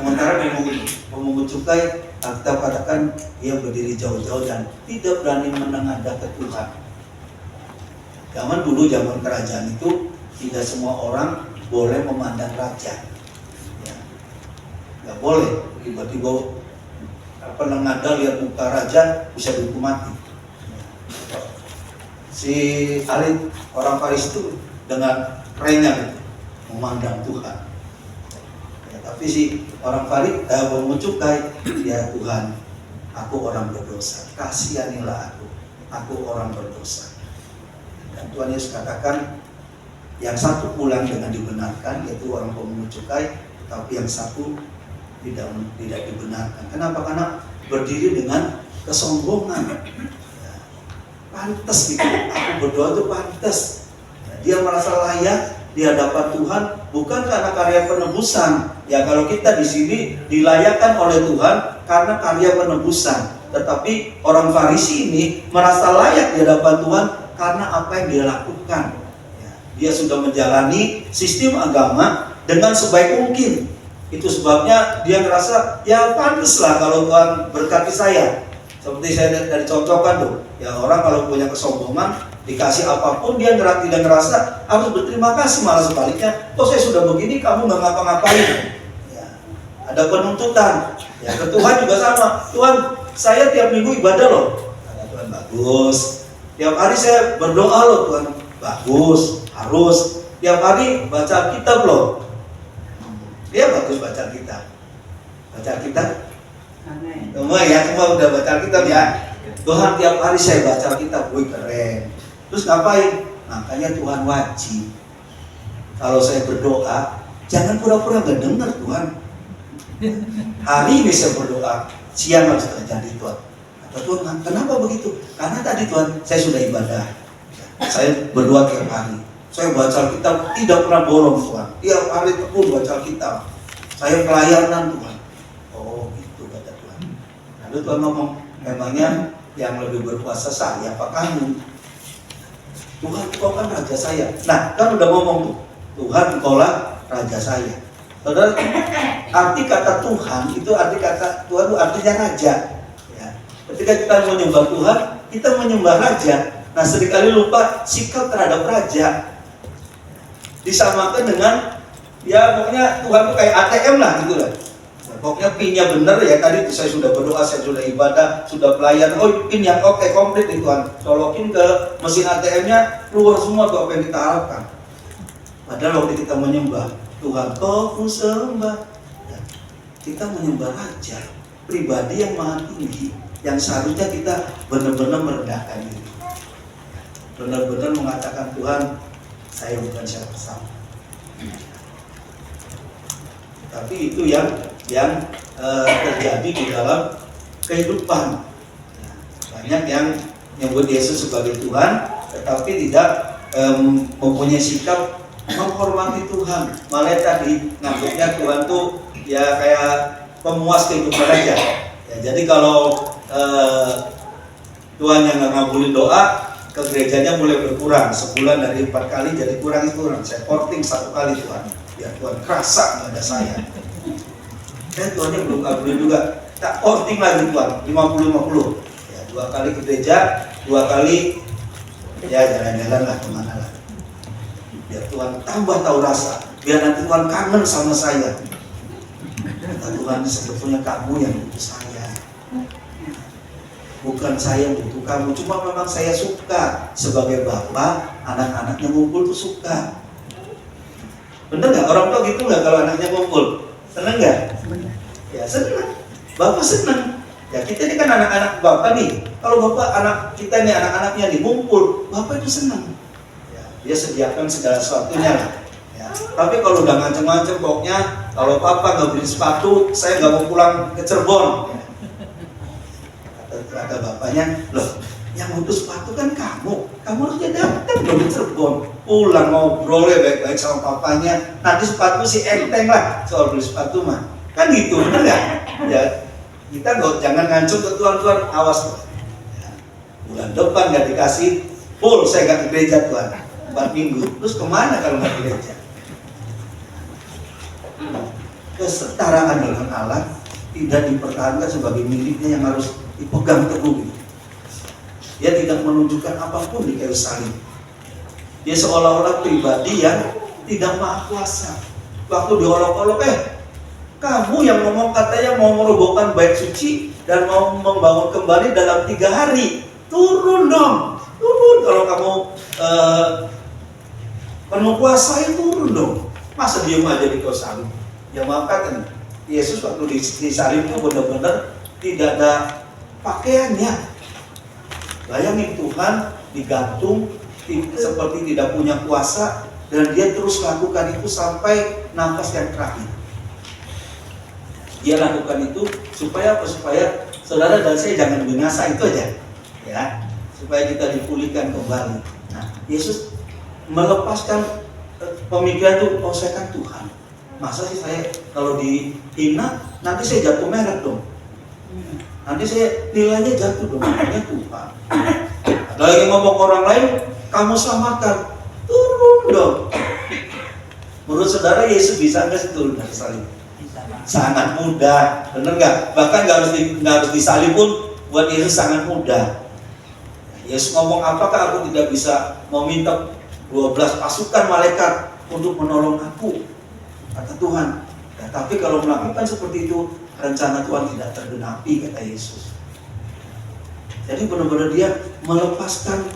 Sementara pemungut cukai, kita katakan dia berdiri jauh-jauh dan tidak berani menengadah ke Tuhan. Zaman dulu, zaman kerajaan itu tidak semua orang boleh memandang raja. Ya. Nggak boleh tiba-tiba ngada lihat muka raja bisa dihukum mati. Si Khalid orang Faris itu dengan kerennya gitu, memandang Tuhan. Ya, tapi si orang Faris mengucapkan, ya Tuhan, aku orang berdosa, kasihanilah aku orang berdosa. Dan Tuhan Yesus katakan, yang satu pulang dengan dibenarkan, yaitu orang pemungut cukai, tapi yang satu tidak dibenarkan. Kenapa? Karena berdiri dengan kesombongan. Ya, pantas gitu, aku berdoa itu pantas. Ya, dia merasa layak di hadapan Tuhan, bukan karena karya penebusan. Ya, kalau kita di sini dilayakkan oleh Tuhan karena karya penebusan. Tetapi orang Farisi ini merasa layak di hadapan Tuhan karena apa yang dia lakukan. Ya, dia sudah menjalani sistem agama dengan sebaik mungkin. Itu sebabnya dia ngerasa, ya pantaslah kalau Tuhan berkati saya. Seperti saya dari contohkan tuh, ya orang kalau punya kesombongan, dikasih apapun dia tidak ngerasa harus berterima kasih, malah sebaliknya, oh saya sudah begini kamu nggak ngapa-ngapain. Ya, ada penuntutan. Ya, ke Tuhan juga sama. Tuhan, saya tiap minggu ibadah loh. Kata Tuhan, bagus. Tiap hari saya berdoa loh Tuhan, bagus, harus. Tiap hari baca kitab loh. Dia bagus baca kitab. Baca kitab? Semua ya, semua udah baca kitab ya. Tuhan tiap hari saya baca kitab, wih keren. Terus ngapain? Makanya Tuhan wajib. Kalau saya berdoa, jangan pura-pura gak dengar Tuhan. Hari ini saya berdoa, siang harus terjadi Tuhan. Kata Tuhan, kenapa begitu? Karena tadi Tuhan, saya sudah ibadah. Saya berdoa tiap hari. Saya baca kitab, tidak pernah bolong Tuhan. Tiap hari tekun baca kitab. Saya pelayanan Tuhan. Oh gitu kata Tuhan. Lalu Tuhan ngomong, memangnya yang lebih berkuasa saya apa kamu? Tuhan, kau kan raja saya. Nah, kan udah ngomong tuh, Tuhan engkaulah raja saya. Saudara, arti kata Tuhan itu arti kata Tuhan itu artinya raja. Ya. Ketika kita menyembah Tuhan, kita menyembah raja. Nah, seringkali lupa sikap terhadap raja. Disamakan dengan, ya pokoknya Tuhan itu kayak ATM lah gitu lah. Nah, pokoknya pinnya bener ya, tadi saya sudah berdoa, saya sudah ibadah, sudah pelayan. Oh pin yang oke, komplit nih Tuhan. Colokin ke mesin ATM-nya, keluar semua tuh apa yang kita harapkan. Padahal waktu kita menyembah Tuhan, kau ku sembah, ya, kita menyembah Raja, pribadi yang maha tinggi, yang seharusnya kita benar-benar merendahkan diri, benar-benar mengatakan Tuhan, saya bukan siapa-siapa. Tapi itu yang terjadi di dalam kehidupan. Banyak yang menyebut Yesus sebagai Tuhan, tetapi tidak mempunyai sikap menghormati Tuhan. Malah tadi nganggapnya Tuhan tuh ya kayak pemuas kehidupan aja. Ya, jadi kalau Tuhan yang nggak ngabulin doa, ke gerejanya mulai berkurang. Sebulan dari 4 kali jadi kurang. Saya porting 1 kali Tuhan. Ya Tuhan kerasa nggak ada saya. Dan Tuhannya belum ngabulin juga. Tak porting lagi Tuhan 50-50. Ya 2 kali ke gereja, 2 kali ya jalan-jalan lah kemana lah. Biar Tuhan tambah tahu rasa. Biar nanti Tuhan kangen sama saya. Kata Tuhan, sebetulnya kamu yang butuh saya. Bukan saya yang butuh kamu, cuma memang saya suka sebagai bapak, anak-anaknya ngumpul tuh suka. Bener nggak? Orang tua gitu nggak kalau anaknya ngumpul? Seneng nggak? Ya seneng. Bapak seneng. Ya kita ini kan anak-anak bapak nih. Kalau bapak anak kita nih anak-anaknya nih ngumpul, bapak itu seneng. Ya, dia sediakan segala sesuatunya lah. Ya. Tapi kalau udah ngancem-ngancem pokoknya, kalau papa nggak beli sepatu, saya nggak mau pulang ke Cirebon. Ya. Kata bapaknya, loh yang butuh sepatu kan kamu harusnya datang dari Cirebon, pulang ngobrol ya baik-baik sama papanya, nanti sepatu si enteng lah soal beli sepatu mah, kan gitu, benar nggak? Ya kita jangan ngancur ke Tuhan, awas tuh. Ya, bulan depan nggak dikasih full, saya nggak ke gereja Tuhan 4 minggu, terus kemana kalau nggak ke gereja? Kesetaraan dengan Allah tidak dipertahankan sebagai miliknya yang harus dipegang teguh gitu. Dia tidak menunjukkan apapun di kayu salib. Dia seolah-olah pribadi yang tidak maha kuasa. Waktu diolok-olok, kamu yang ngomong katanya mau merobohkan bait suci dan mau membangun kembali dalam 3 hari. Turun dong, turun. Kalau kamu penuh kuasa, turun dong. Masa diem aja di kau salib? Ya maaf kata Yesus waktu disalib itu benar-benar tidak ada pakaiannya. Bayangin Tuhan digantung seperti tidak punya kuasa, dan dia terus lakukan itu sampai nafas yang terakhir. Dia lakukan itu supaya apa? Supaya saudara dan saya jangan binasa, itu aja. Ya, supaya kita dipulihkan kembali. Nah, Yesus melepaskan pemikiran itu, oh saya kan Tuhan. Masa sih saya kalau dihina nanti saya jatuh merek dong. Nanti saya nilainya jatuh dong, namanya Tuhan. Ada lagi ngomong orang lain, kamu selamatkan, turun dong. Menurut saudara Yesus bisa nggak sih turun dari salib? Sangat mudah, bener nggak? Bahkan nggak harus disalib pun buat Yesus sangat mudah. Yesus ngomong, apakah aku tidak bisa meminta 12 pasukan malaikat untuk menolong aku? Kata Tuhan. Ya, tapi kalau melakukan seperti itu, rencana Tuhan tidak tergenapi, kata Yesus. Jadi benar-benar dia melepaskan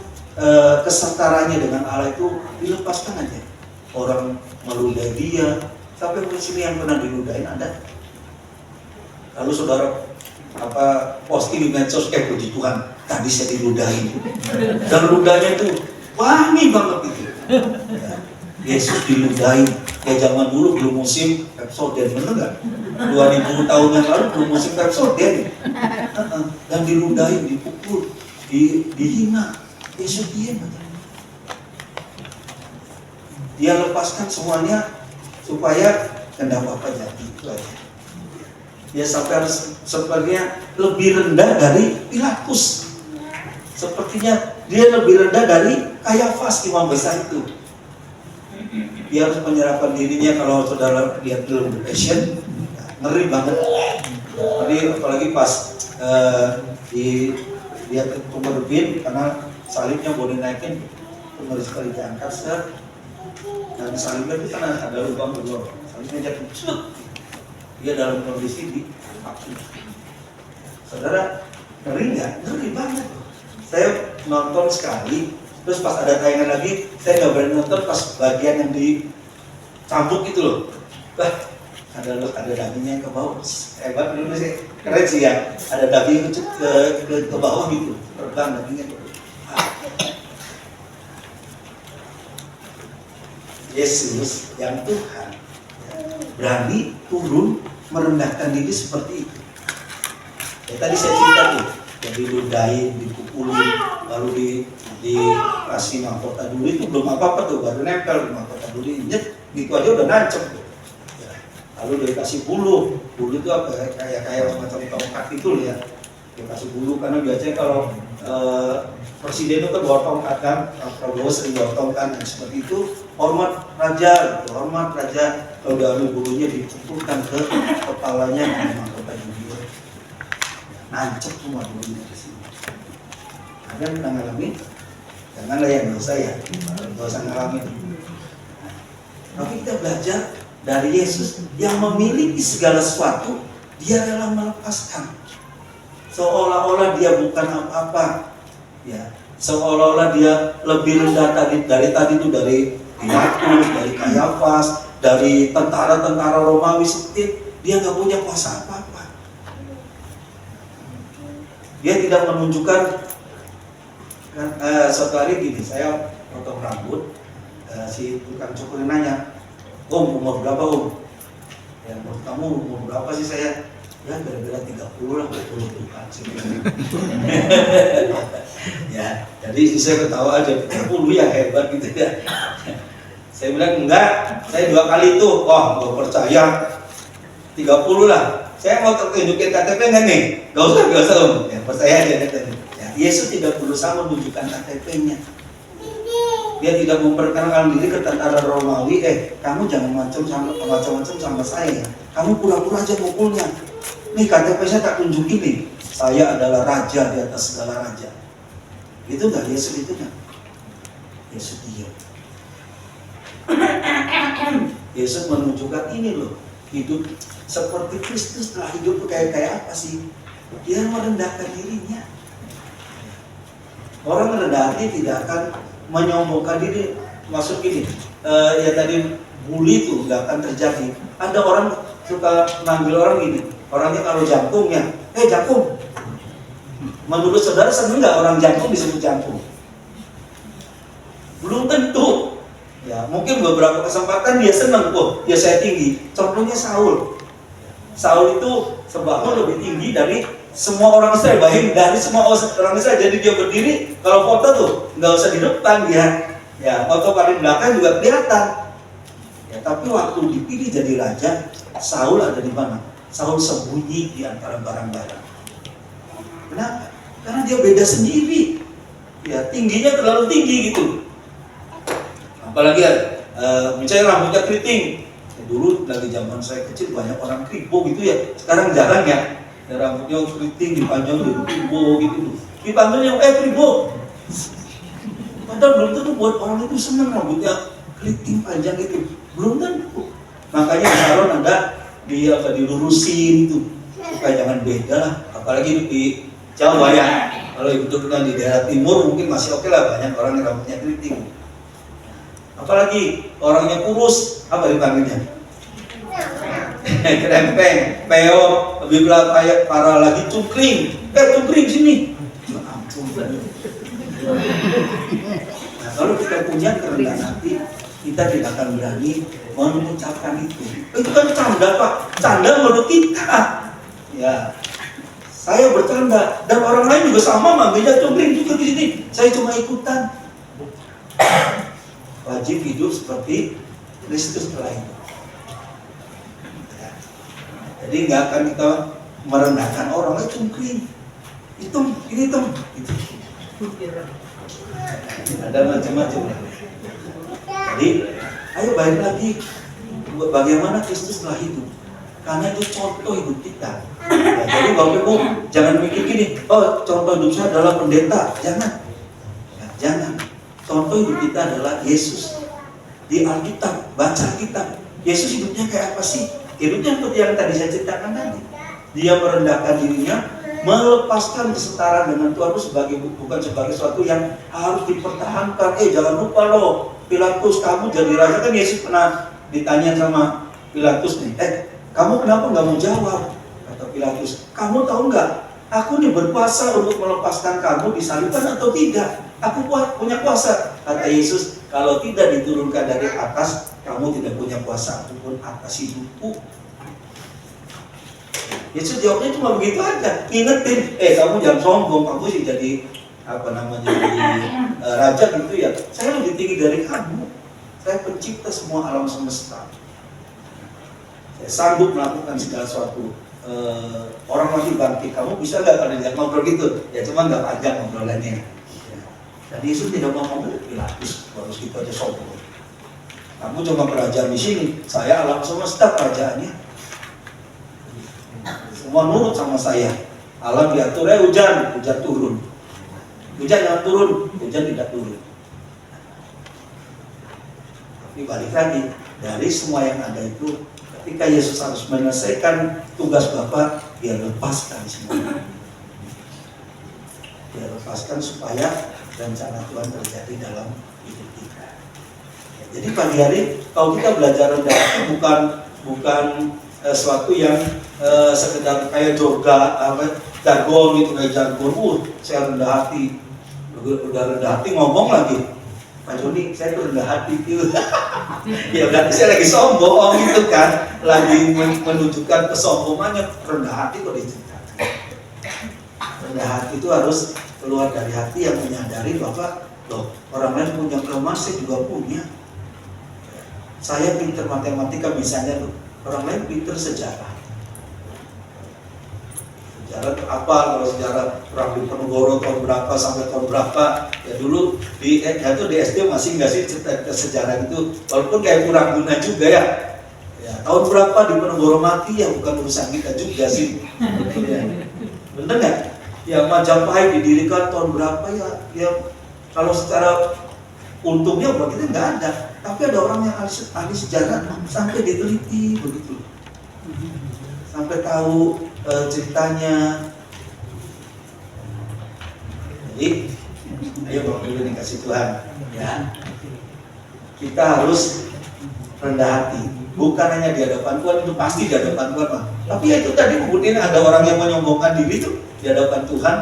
kesetaranya dengan Allah itu, dilepaskan aja. Orang meludahi dia, sampai di sini yang pernah diludahin ada. Lalu saudara posting di medsos, puji Tuhan, tadi saya diludahin. Dan ludahnya itu wangi banget itu. Ya, Yesus diludahin. Kayak zaman dulu belum musim Pepsodent, bener nggak? 2000 tahun yang lalu belum musim Pepsodent. Dan diludahin, dipukul, dihina. Yesus diam. Dia lepaskan semuanya supaya kehendak Bapa jadi, itu aja. Dia sampai harus sepertinya lebih rendah dari Pilatus. Sepertinya dia lebih rendah dari Kayafas, imam besar itu. Dia harus menyerahkan dirinya. Kalau saudara lihat film The Passion, ngeri banget. Tadi apalagi pas lihat Tumerbin, karena salibnya boleh naikin, ngeri sekali diangkat, dan salibnya itu kan ada lubang kedua, salibnya jatuh, cut. Dia dalam kondisi dipaksa. Saudara, ngeri nggak? Ngeri banget. Saya nonton sekali, terus pas ada tayangan lagi, saya nggak berani nonton pas bagian yang dicambuk gitu loh. Ada dagingnya yang ke bawah, hebat dulu sih, keren sih ya. Ada daging ke bawah gitu, terbang dagingnya. Yesus yang Tuhan berani turun merendahkan diri seperti itu. Ya, tadi saya cerita tuh, jadi diludahin, dipukulin, lalu dikasih mahkota dulu, itu belum apa-apa tuh, baru nempel mahkota dulu, nyet, gitu aja udah nancep tuh. Ya, lalu dikasih bulu itu apa? Kayak semacam tongkat itu ya. Dikasih bulu, karena biasanya kalau presiden itu kan bawa tongkat kan, Prabowo sering bawa tongkat, dan seperti itu. Hormat raja, kalau lalu bulunya dikumpulkan ke kepalanya dengan mahkota juga. Nancep semua bulunya di sini. Ada yang pernah ngalamin? Janganlah yang dosa ya, dosa ngalamin. Tapi kita belajar dari Yesus yang memiliki segala sesuatu, dia rela melepaskan. Seolah-olah dia bukan apa-apa, ya. Seolah-olah dia lebih rendah dari tadi itu, dari Pilatus, dari Kayafas, dari tentara-tentara Romawi seperti dia nggak punya kuasa apa-apa. Dia tidak menunjukkan. Suatu hari gini, saya potong rambut, si tukang cukur nanya, umur berapa Ya, menurut kamu umur berapa sih saya? Ya kira-kira 30 lah, 20 tukang sih. Ya, jadi saya ketawa aja, 30 ya hebat gitu ya. Saya bilang enggak, saya 2 kali itu, nggak percaya, 30 lah. Saya mau tunjukin KTP nggak nih? Gak usah ya, percaya aja katanya. Ya, Yesus tidak berusaha menunjukkan KTP-nya. Dia tidak memperkenalkan diri ke tentara Romawi, kamu jangan macam-macam sama saya. Kamu pura-pura aja mukulnya. Nih KTP saya tak tunjukin nih, saya adalah raja di atas segala raja. Itu nggak Yesus itu kan? Yesus diam. Yesus menunjukkan ini loh, hidup seperti Kristus telah hidup kayak apa sih? Dia merendahkan dirinya. Orang rendah hati tidak akan menyombongkan diri. Maksud gini, ya tadi bully itu nggak akan terjadi. Ada orang suka manggil orang gini, orangnya kalau jangkungnya, jangkung. Menurut saudara seneng nggak orang jangkung disebut jangkung? Belum tentu. Ya, mungkin beberapa kesempatan dia senang, dia saya tinggi. Contohnya Saul. Saul itu sebabnya lebih tinggi dari semua orang Israel. Bahkan dari semua orang Israel. Jadi dia berdiri, kalau foto tuh nggak usah di depan dia. Ya, foto paling belakang juga kelihatan. Ya, tapi waktu dipilih jadi raja, Saul ada di mana? Saul sembunyi di antara barang-barang. Kenapa? Karena dia beda sendiri. Ya, tingginya terlalu tinggi gitu. Apalagi misalnya rambutnya keriting. Dulu lagi zaman saya kecil banyak orang kribo gitu ya. Sekarang jarang ya. Rambutnya keriting dipanjang jadi kribo gitu. Dipanggilnya kribo. Padahal belum tentu buat orang itu senang rambutnya keriting panjang itu. Belum tentu. Makanya Saron ada dilurusin itu supaya jangan beda lah. Apalagi di Jawa ya. Kalau hidupnya di daerah timur mungkin masih oke lah, banyak orang yang rambutnya keriting. Apalagi orangnya kurus, apa dipanggilnya? Krempeng, peo, lebih parah lagi cungkring. Cungkring sini. Nah, kalau kita punya kerendahan hati, kita tidak akan berani mengucapkan itu. Itu kan canda Pak, canda menurut kita. Ya, saya bercanda dan orang lain juga sama manggilnya cungkring juga di sini. Saya cuma ikutan. Wajib hidup seperti Kristus telah hidup. Ya. Jadi nggak akan kita merendahkan orang lain cungkring. Ini gitu. Ada macam-macam. Jadi, ayo balik lagi. Bagaimana Kristus telah hidup? Karena itu contoh hidup kita. Ya, jadi Bapak Ibu jangan mikir gini, contoh hidup saya adalah pendeta. Jangan. Ya, jangan. Contoh hidup kita adalah Yesus. Di Alkitab, baca Alkitab. Yesus hidupnya kayak apa sih? Hidupnya seperti yang tadi saya ceritakan tadi. Dia merendahkan dirinya, melepaskan kesetaraan dengan Tuhan itu bukan sebagai sesuatu yang harus dipertahankan. Jangan lupa loh, Pilatus kamu jadi raja. Kan Yesus pernah ditanya sama Pilatus nih, kamu kenapa nggak mau jawab? Kata Pilatus, kamu tahu nggak? Aku nih berkuasa untuk melepaskan kamu disalibkan atau tidak? Aku punya kuasa. Kata Yesus, kalau tidak diturunkan dari atas, kamu tidak punya kuasa apapun atas hidupku. Yesus jawabnya cuma begitu aja. Ingetin, kamu jangan sombong, kamu sih jadi raja gitu ya. Saya lebih tinggi dari kamu. Saya pencipta semua alam semesta. Saya sanggup melakukan segala sesuatu. Orang mati bangkit, kamu bisa nggak kalau dia ngobrol gitu? Ya cuma nggak panjang ngobrolannya. Dan Yesus tidak mau ngomong Pilatus, harus gitu aja sombong. Kamu cuma kerajaan di sini, saya alam semesta kerajaannya. Semua nurut sama saya. Alam diatur, hujan turun. Hujan jangan turun, hujan tidak turun. Tapi balik lagi, dari semua yang ada itu, ketika Yesus harus menyelesaikan tugas Bapa, dia lepaskan semuanya. Dia lepaskan supaya rencana Tuhan terjadi dalam hidup kita. Jadi pagi hari kalau kita belajar rendah hati bukan sesuatu yang sekedar kayak jargon gitu, kayak jargon. Saya rendah hati, udah rendah hati ngomong lagi. Pak Joni, saya tuh rendah hati gitu. Ya berarti saya lagi sombong gitu kan, lagi menunjukkan kesombongannya. Rendah hati kok diceritakan. Rendah hati itu harus keluar dari hati yang menyadari bahwa orang lain punya kelemahan, saya juga punya. Saya pinter matematika misalnya, orang lain pinter sejarah. Sejarah itu apa? Kalau sejarah Perang Diponegoro tahun berapa sampai tahun berapa? Ya dulu di SD masih nggak sih sejarah itu, walaupun kayak kurang guna juga ya. Tahun berapa Diponegoro mati ya bukan urusan kita juga sih. Bener nggak? Ya Majapahit didirikan tahun berapa ya kalau secara untungnya buat kita nggak ada. Tapi ada orang yang ahli sejarah sampai diteliti begitu, sampai tahu ceritanya. Jadi, ayo bawa dulu dikasih Tuhan, ya. Kita harus rendah hati, bukan hanya di hadapan Tuhan, itu pasti di hadapan Tuhan, Pak. Tapi ya itu tadi kemudian ada orang yang menyombongkan diri itu di hadapan Tuhan,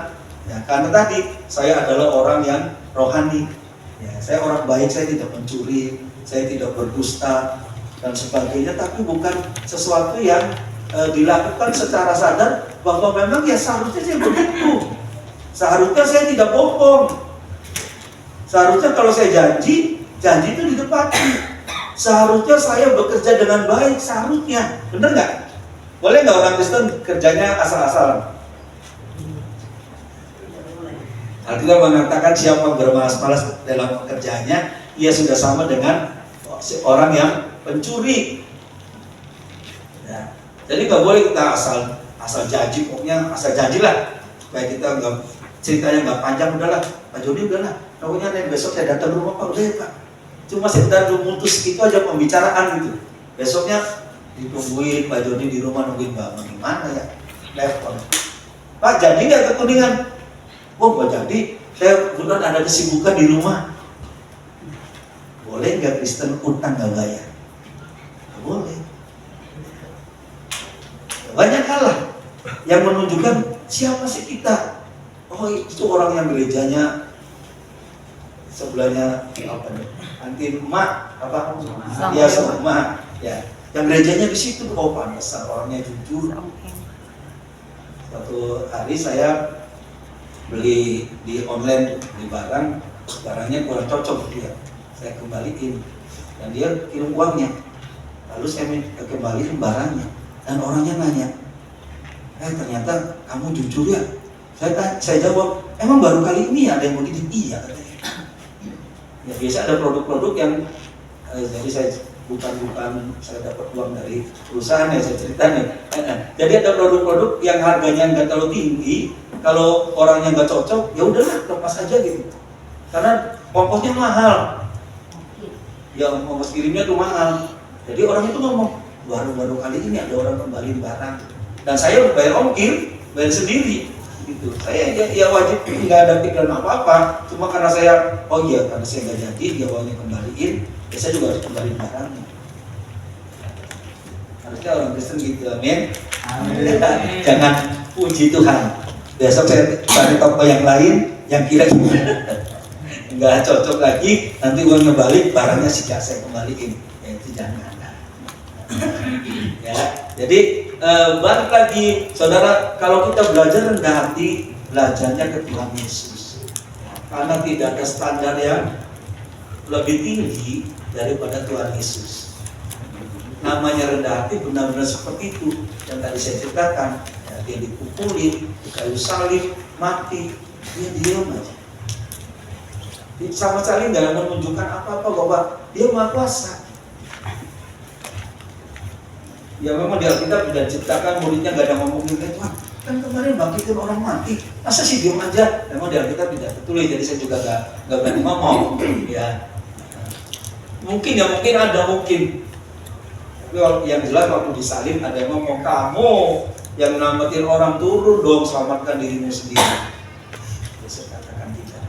ya. Karena tadi saya adalah orang yang rohani, ya. Saya orang baik, saya tidak mencuri, saya tidak berdusta dan sebagainya, tapi bukan sesuatu yang dilakukan secara sadar bahwa memang ya seharusnya saya begitu, seharusnya saya tidak bohong, seharusnya kalau saya janji itu ditepati, seharusnya saya bekerja dengan baik, seharusnya, benar nggak? Boleh nggak orang Kristen kerjanya asal-asalan? Alkitab mengatakan siapa bermalas-malas dalam pekerjaannya, ia sudah sama dengan orang yang pencuri. Ya. Jadi nggak boleh kita asal janji, pokoknya asal janji lah. Supaya kita nggak, ceritanya nggak panjang, udahlah Pak Joni, udahlah. Pokoknya nih besok saya datang ke rumah Pak, udah ya Pak. Cuma sekedar memutus itu aja pembicaraan gitu. Besoknya ditungguin Pak Joni di rumah, nungguin Mbak, gimana ya? Telepon. Pak jadi nggak ke Kuningan? Oh nggak jadi, saya kebetulan ada kesibukan di rumah. Boleh nggak Kristen utang nggak bayar? Nggak boleh. Banyak hal yang menunjukkan siapa sih kita. Oh itu orang yang gerejanya sebelahnya apa nih? Anti emak apa? Ya sama ya. Yang gerejanya di situ, oh pantesan orangnya jujur. Suatu hari saya beli di online di barangnya kurang cocok dia, saya kembaliin dan dia kirim uangnya, lalu saya kembaliin barangnya dan orangnya nanya, ternyata kamu jujur ya? Saya jawab, emang baru kali ini ada yang begini? Iya katanya. Ya biasa ada produk-produk yang jadi saya bukan saya dapat uang dari perusahaan ya, saya ceritanya. Jadi ada produk-produk yang harganya nggak terlalu tinggi. Kalau orangnya nggak cocok, ya udahlah lepas aja gitu. Karena ongkosnya mahal, ya ongkos kirimnya tuh mahal. Jadi orang itu ngomong, baru kali ini ada orang kembaliin barang, dan saya bayar ongkir, bayar sendiri, gitu. Saya ya wajib, nggak ada pikiran apa-apa. Cuma karena saya, oh iya karena saya nggak jadi, dia uangnya kembaliin, ya saya juga harus kembaliin barangnya. Harusnya orang Kristen gitu, amin. Jangan puji Tuhan. Besok saya cari toko yang lain yang kira-kira nggak cocok lagi, nanti uangnya balik, barangnya sejak saya kembaliin, ya itu jangan. Ya, jadi balik lagi, saudara, kalau kita belajar rendah hati, belajarnya ke Tuhan Yesus, karena tidak ada standar yang lebih tinggi daripada Tuhan Yesus. Namanya rendah hati benar-benar seperti itu yang tadi saya ceritakan. Dia dipukulin, di kayu salib, mati, dia diam aja. Sama sekali nggak menunjukkan apa-apa bahwa dia maha kuasa. Ya memang di Alkitab tidak ciptakan muridnya nggak ada ngomongin kayak Tuhan, kan kemarin bangkitin orang mati, masa sih diam aja? Memang di Alkitab tidak tertulis, jadi saya juga nggak berani ngomong. Ya, mungkin ada. Tapi yang jelas waktu disalib ada yang ngomong, kamu yang namatin orang, turun dong, selamatkan dirimu sendiri. Ya, saya katakan tidak.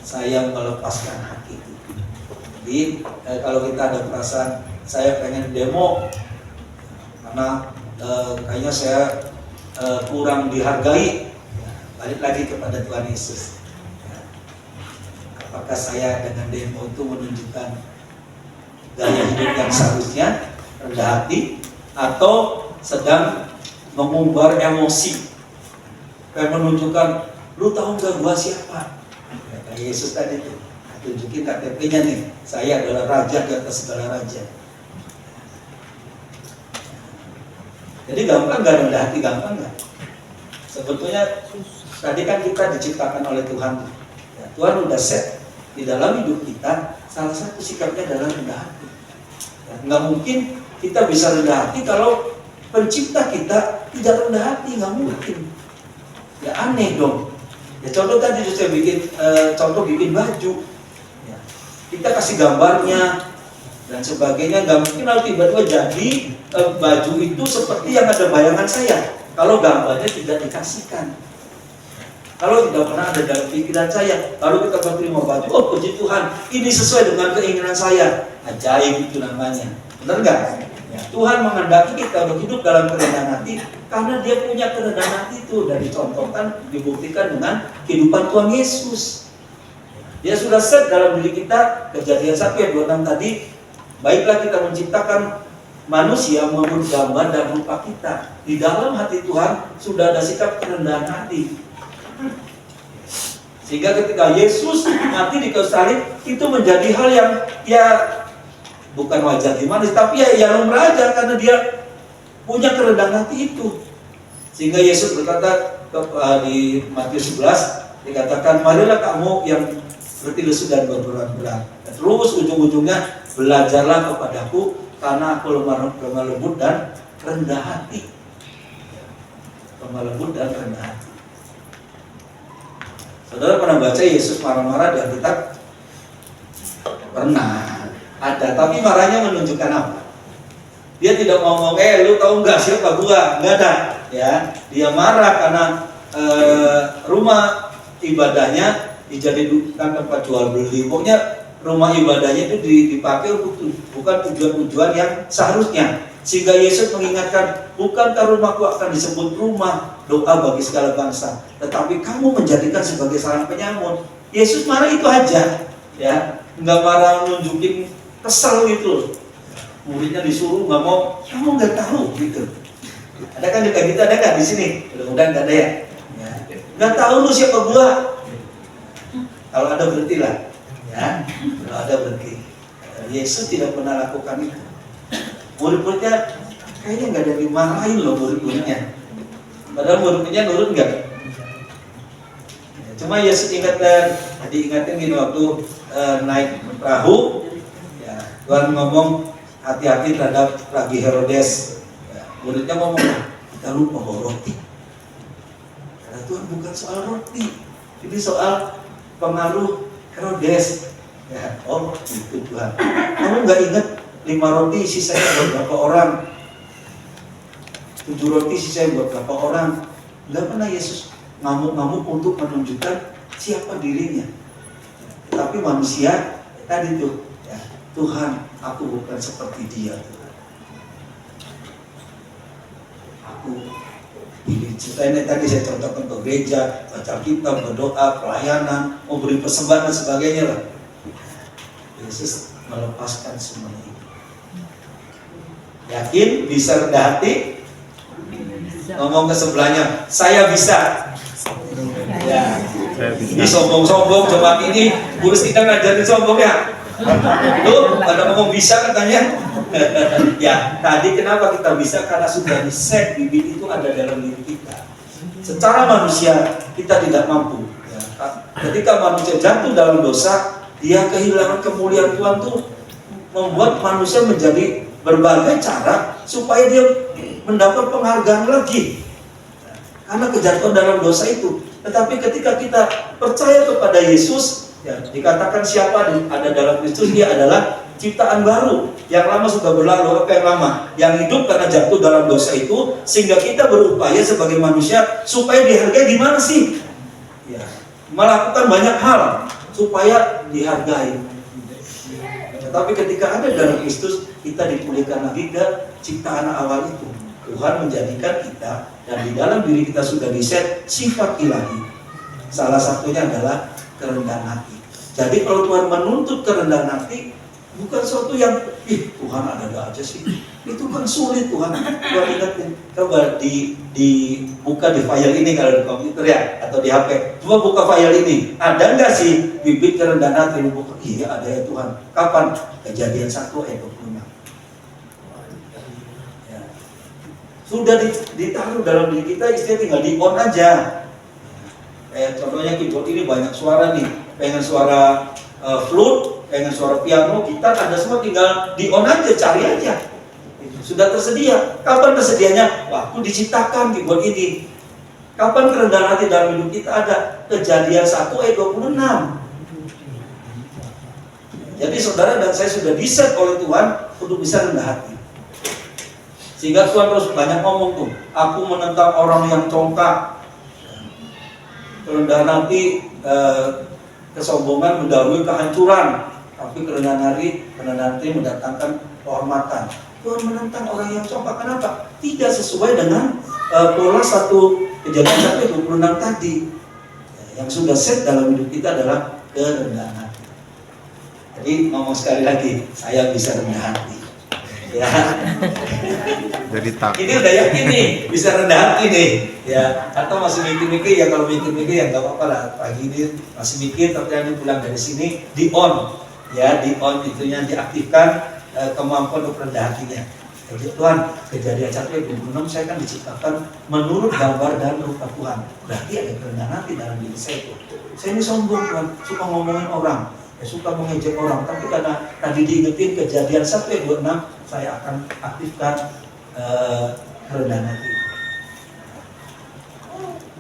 Saya melepaskan hak itu. Jadi kalau kita ada perasaan saya pengen demo karena kayaknya saya kurang dihargai, ya, balik lagi kepada Tuhan Yesus. Ya. Apakah saya dengan demo itu menunjukkan gaya hidup yang seharusnya rendah hati, atau sedang mengumbar emosi, kayak menunjukkan, lu tahu nggak gua siapa? Ya, kayak Yesus tadi tuh, tunjukin KTP-nya nih, saya adalah raja di atas segala raja. Jadi gampang nggak rendah hati, gampang nggak? Sebetulnya tadi kan kita diciptakan oleh Tuhan. Ya, Tuhan udah set di dalam hidup kita, salah satu sikapnya adalah rendah hati. Ya, nggak mungkin kita bisa rendah hati kalau pencipta kita tidak rendah hati, nggak mungkin. Ya aneh dong. Ya contoh tadi saya bikin contoh bikin baju. Ya. kita kasih gambarnya dan sebagainya. Nggak mungkin lalu tiba-tiba jadi baju itu seperti yang ada bayangan saya kalau gambarnya tidak dikasihkan. Kalau tidak pernah ada dalam pikiran saya, lalu kita menerima baju, oh puji Tuhan, ini sesuai dengan keinginan saya. Ajaib itu namanya. Benar nggak? Ya, Tuhan menghendaki kita untuk hidup dalam kerendahan hati, karena Dia punya kerendahan hati itu, dan dicontohkan, dibuktikan dengan kehidupan Tuhan Yesus. Dia sudah set dalam diri kita. Kejadian 1 ayat 26 tadi, baiklah kita menciptakan manusia menurut gambar dan rupa kita. Di dalam hati Tuhan sudah ada sikap kerendahan hati. Sehingga ketika Yesus mati di kayu salib, itu menjadi hal yang ya bukan wajar gimana, tapi ya lumrah aja, karena Dia punya kerendahan hati itu. Sehingga Yesus berkata di Matius 11, dikatakan, marilah kamu yang berarti lesu dan berberat-berat. Terus ujung-ujungnya, belajarlah kepadaku, karena aku lemah lembut dan rendah hati. Lemah lembut dan rendah hati. Saudara pernah baca Yesus marah-marah di Alkitab? Pernah. Ada, tapi marahnya menunjukkan apa? Dia tidak ngomong, lu tahu nggak siapa gua? Nggak ada. Ya, dia marah karena rumah ibadahnya dijadikan tempat jual beli. Pokoknya rumah ibadahnya itu dipakai untuk bukan tujuan-tujuan yang seharusnya. Sehingga Yesus mengingatkan, bukankah rumahku akan disebut rumah doa bagi segala bangsa, tetapi kamu menjadikan sebagai sarang penyamun. Yesus marah itu aja, ya, nggak marah nunjukin kesel gitu. Muridnya disuruh nggak mau, kamu nggak tahu gitu. Ada kan juga gitu, ada kan di sini? Mudah-mudahan nggak ada ya. Nggak tahu lu siapa gua. Kalau ada berhenti lah, ya. Kalau ada berhenti. Yesus tidak pernah lakukan itu. Murid-muridnya kayaknya nggak ada yang dimarahin loh murid-muridnya. Padahal murid-muridnya nurut nggak? Cuma Yesus ingatkan, tadi ingatkan gini waktu naik perahu, ya, Tuhan ngomong hati-hati terhadap ragi Herodes. Ya, muridnya ngomong, kita lupa bawa roti. Karena Tuhan bukan soal roti, ini soal pengaruh Herodes. Ya, oh itu Tuhan. Kamu nggak ingat 5 roti sisanya buat berapa orang? 7 roti sisanya buat berapa orang? Nggak pernah Yesus ngamuk-ngamuk untuk menunjukkan siapa dirinya. Tapi manusia tadi tuh, ya, Tuhan, aku bukan seperti dia, Tuhan. Aku pilih ceritanya tadi saya contohkan ke gereja, baca kitab, berdoa, pelayanan, memberi persembahan dan sebagainya lah. Yesus melepaskan semuanya itu. Yakin bisa rendah hati? Ngomong ke sebelahnya, saya bisa. Ya, ini sombong-sombong coba ini, gurus kita ngajarin sombong ya. Lu pada ngomong bisa katanya. Ya, tadi kenapa kita bisa? Karena sudah di-set, bibit itu ada dalam diri kita. Secara manusia kita tidak mampu. Ya, ketika manusia jatuh dalam dosa, dia kehilangan kemuliaan Tuhan tuh membuat manusia menjadi berbagai cara supaya dia mendapat penghargaan lagi karena kejatuhan dalam dosa itu. Tetapi ketika kita percaya kepada Yesus, ya, dikatakan siapa ada dalam Kristus, dia adalah ciptaan baru. Yang lama sudah berlalu. Apa yang lama? Yang hidup karena jatuh dalam dosa itu, sehingga kita berupaya sebagai manusia supaya dihargai. Gimana sih? Ya, melakukan banyak hal supaya dihargai. Tapi ketika ada dalam Kristus, kita dipulihkan lagi ke ciptaan awal itu. Tuhan menjadikan kita, dan di dalam diri kita sudah diset sifat ilahi. Salah satunya adalah kerendahan hati. Jadi kalau Tuhan menuntut kerendahan hati, bukan sesuatu yang Tuhan ada aja sih. Itu kan sulit Tuhan. Tuhan ingatin, coba buka di file ini kalau di komputer ya, atau di HP. Coba buka file ini. Ada nggak sih bibit kerendahan hati? Iya ada ya Tuhan. Kapan? Kejadian 1 ayat 26. Ya. Sudah ditaruh dalam diri kita, istilah tinggal di on aja. Contohnya keyboard ini banyak suara nih. Pengen suara flute, pengen suara piano, gitar, ada semua, tinggal di on aja, cari aja. Sudah tersedia. Kapan tersedianya? Waktu diciptakan keyboard ini. Kapan kerendahan hati dalam hidup kita ada? Kejadian 1 ayat 26. Jadi saudara dan saya sudah diset oleh Tuhan untuk bisa rendah hati. Sehingga Tuhan terus banyak ngomong tuh, aku menentang orang yang congkak. Kerendahan hati, kesombongan mendahului kehancuran, tapi kerendahan hati mendatangkan kehormatan. Tuhan menentang orang yang congkak. Kenapa? Tidak sesuai dengan pola Kejadian 1:26 tadi. Yang sudah set dalam hidup kita adalah kerendahan hati. Jadi ngomong sekali lagi, saya bisa rendah hati. Ya. Jadi tak. Ini udah yakin nih, bisa rendah hati nih. Ya, atau masih mikir-mikir ya, kalau mikir-mikir ya nggak apa-apa lah. Pagi ini masih mikir, tapi nanti pulang dari sini di on, ya di on itunya diaktifkan kemampuan untuk rendah hatinya. Jadi Tuhan, Kejadian 1:26 saya kan diciptakan menurut gambar dan rupa Tuhan. Berarti ada kerendahan hati dalam diri saya itu. Saya ini sombong Tuhan, suka ngomongin orang, suka mengejek orang. Tapi karena tadi diingetin Kejadian 1:26, saya akan aktifkan kerendahan hati.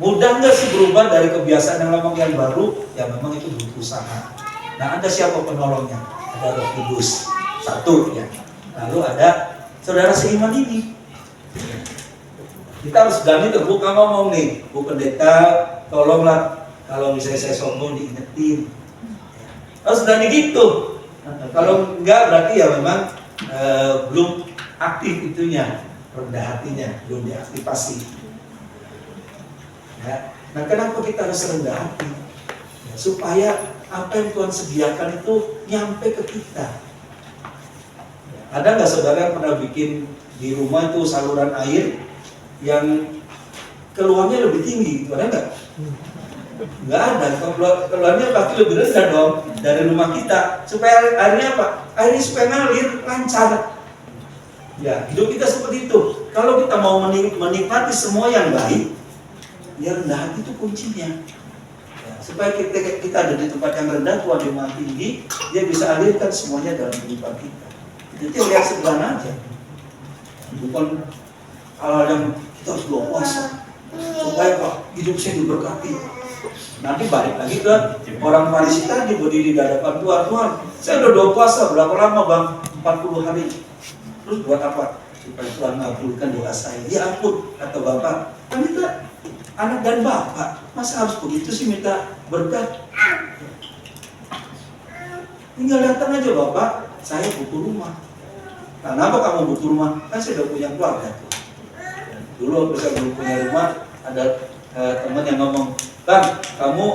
Mudah nggak sih berubah dari kebiasaan yang lama yang baru? Ya memang itu butuh usaha. Nah, Anda siapa penolongnya? Ada Roh Kudus, satu ya. Lalu ada saudara seiman ini. Kita harus berani terbuka ngomong nih, Bu Pendeta, tolonglah kalau misalnya saya sombong diingetin. Harus berani gitu. Kalau enggak berarti ya memang belum aktif itunya, rendah hatinya belum diaktifasi. Ya. Nah, kenapa kita harus rendah hati? Ya, supaya apa yang Tuhan sediakan itu nyampe ke kita. Ya. Ada nggak saudara yang pernah bikin di rumah itu saluran air yang keluarnya lebih tinggi? Itu ada nggak? Nggak ada. Keluarnya pasti lebih rendah dong dari rumah kita. Supaya airnya apa? Airnya supaya ngalir lancar. Ya, hidup kita seperti itu. Kalau kita mau menikmati semua yang baik, ya rendah hati itu kuncinya. Ya, supaya kita ada di tempat yang rendah, Tuhan yang maha tinggi, dia bisa alirkan semuanya dalam kehidupan kita. Itu yang sederhana aja. Bukan hal yang kita harus doa puasa supaya Pak hidup saya diberkati. Nanti balik lagi ke orang Farisi tadi berdiri di hadapan Tuhan. Tuhan, saya udah doa puasa berapa lama Bang? 40 hari. Terus buat apa? Supaya Tuhan mengabulkan doa saya. Ya ampun, kata Bapak. Kan kita anak dan Bapak, masa harus begitu sih minta berkat? Tinggal datang aja Bapak, saya butuh rumah. Kenapa kamu butuh rumah? Kan saya udah punya keluarga. Dulu waktu saya belum punya rumah, ada teman yang ngomong, Bang, kamu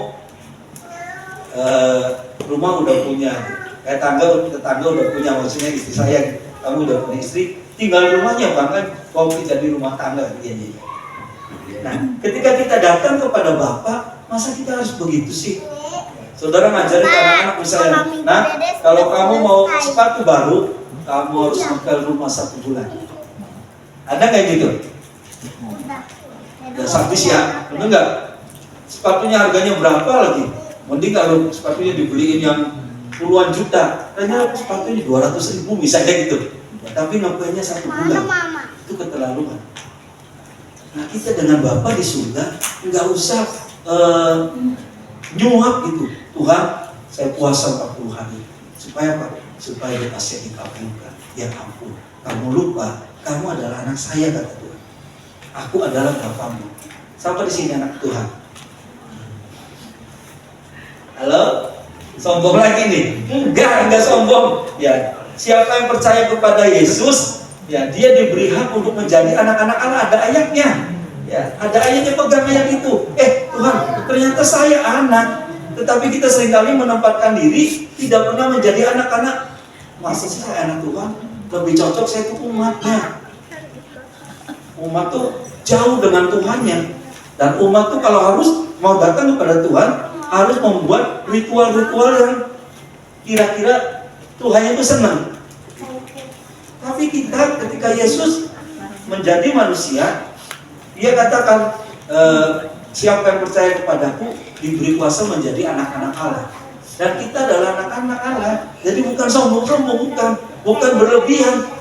rumah udah punya, tetangga udah punya, maksudnya istri saya. Kamu udah punya istri, tinggal rumahnya Bang, kan kau jadi rumah tangga gitu. Nah, ketika kita datang kepada Bapak, masa kita harus begitu sih? Saudara ngajarin anak-anak misalnya, nah kalau kamu mau sepatu baru, kamu harus ngepel rumah 1 bulan. Ada nggak gitu? Ya habis ya, bener nggak? Sepatunya harganya berapa lagi? Mending kalau sepatunya dibeliin yang puluhan juta, ternyata sepatunya 200.000 misalnya gitu. Tapi ngepelnya 1 bulan, itu keterlaluan. Nah, kita dengan Bapa di surga nggak usah nyuap gitu. Tuhan, saya puasa 40 hari. Supaya apa? Supaya doa saya dikabulkan. Ya ampun, kamu lupa, kamu adalah anak saya, kata Tuhan. Aku adalah Bapamu. Sampai di sini anak Tuhan. Halo? Sombong lagi nih? Enggak sombong. Ya, siapa yang percaya kepada Yesus, ya dia diberi hak untuk menjadi anak-anak Allah. Ada ayatnya. Ya, ada ayatnya, pegang ayat itu. Tuhan, ternyata saya anak. Tetapi kita seringkali menempatkan diri tidak pernah menjadi anak-anak. Masa sih saya anak Tuhan? Lebih cocok saya itu umatnya. Umat tuh jauh dengan Tuhannya. Dan umat tuh kalau harus mau datang kepada Tuhan, harus membuat ritual-ritual yang kira-kira Tuhannya itu senang. Tapi kita ketika Yesus menjadi manusia, dia katakan, siapa yang percaya kepadaku diberi kuasa menjadi anak-anak Allah. Dan kita adalah anak-anak Allah. Jadi bukan sombong-sombong, bukan berlebihan.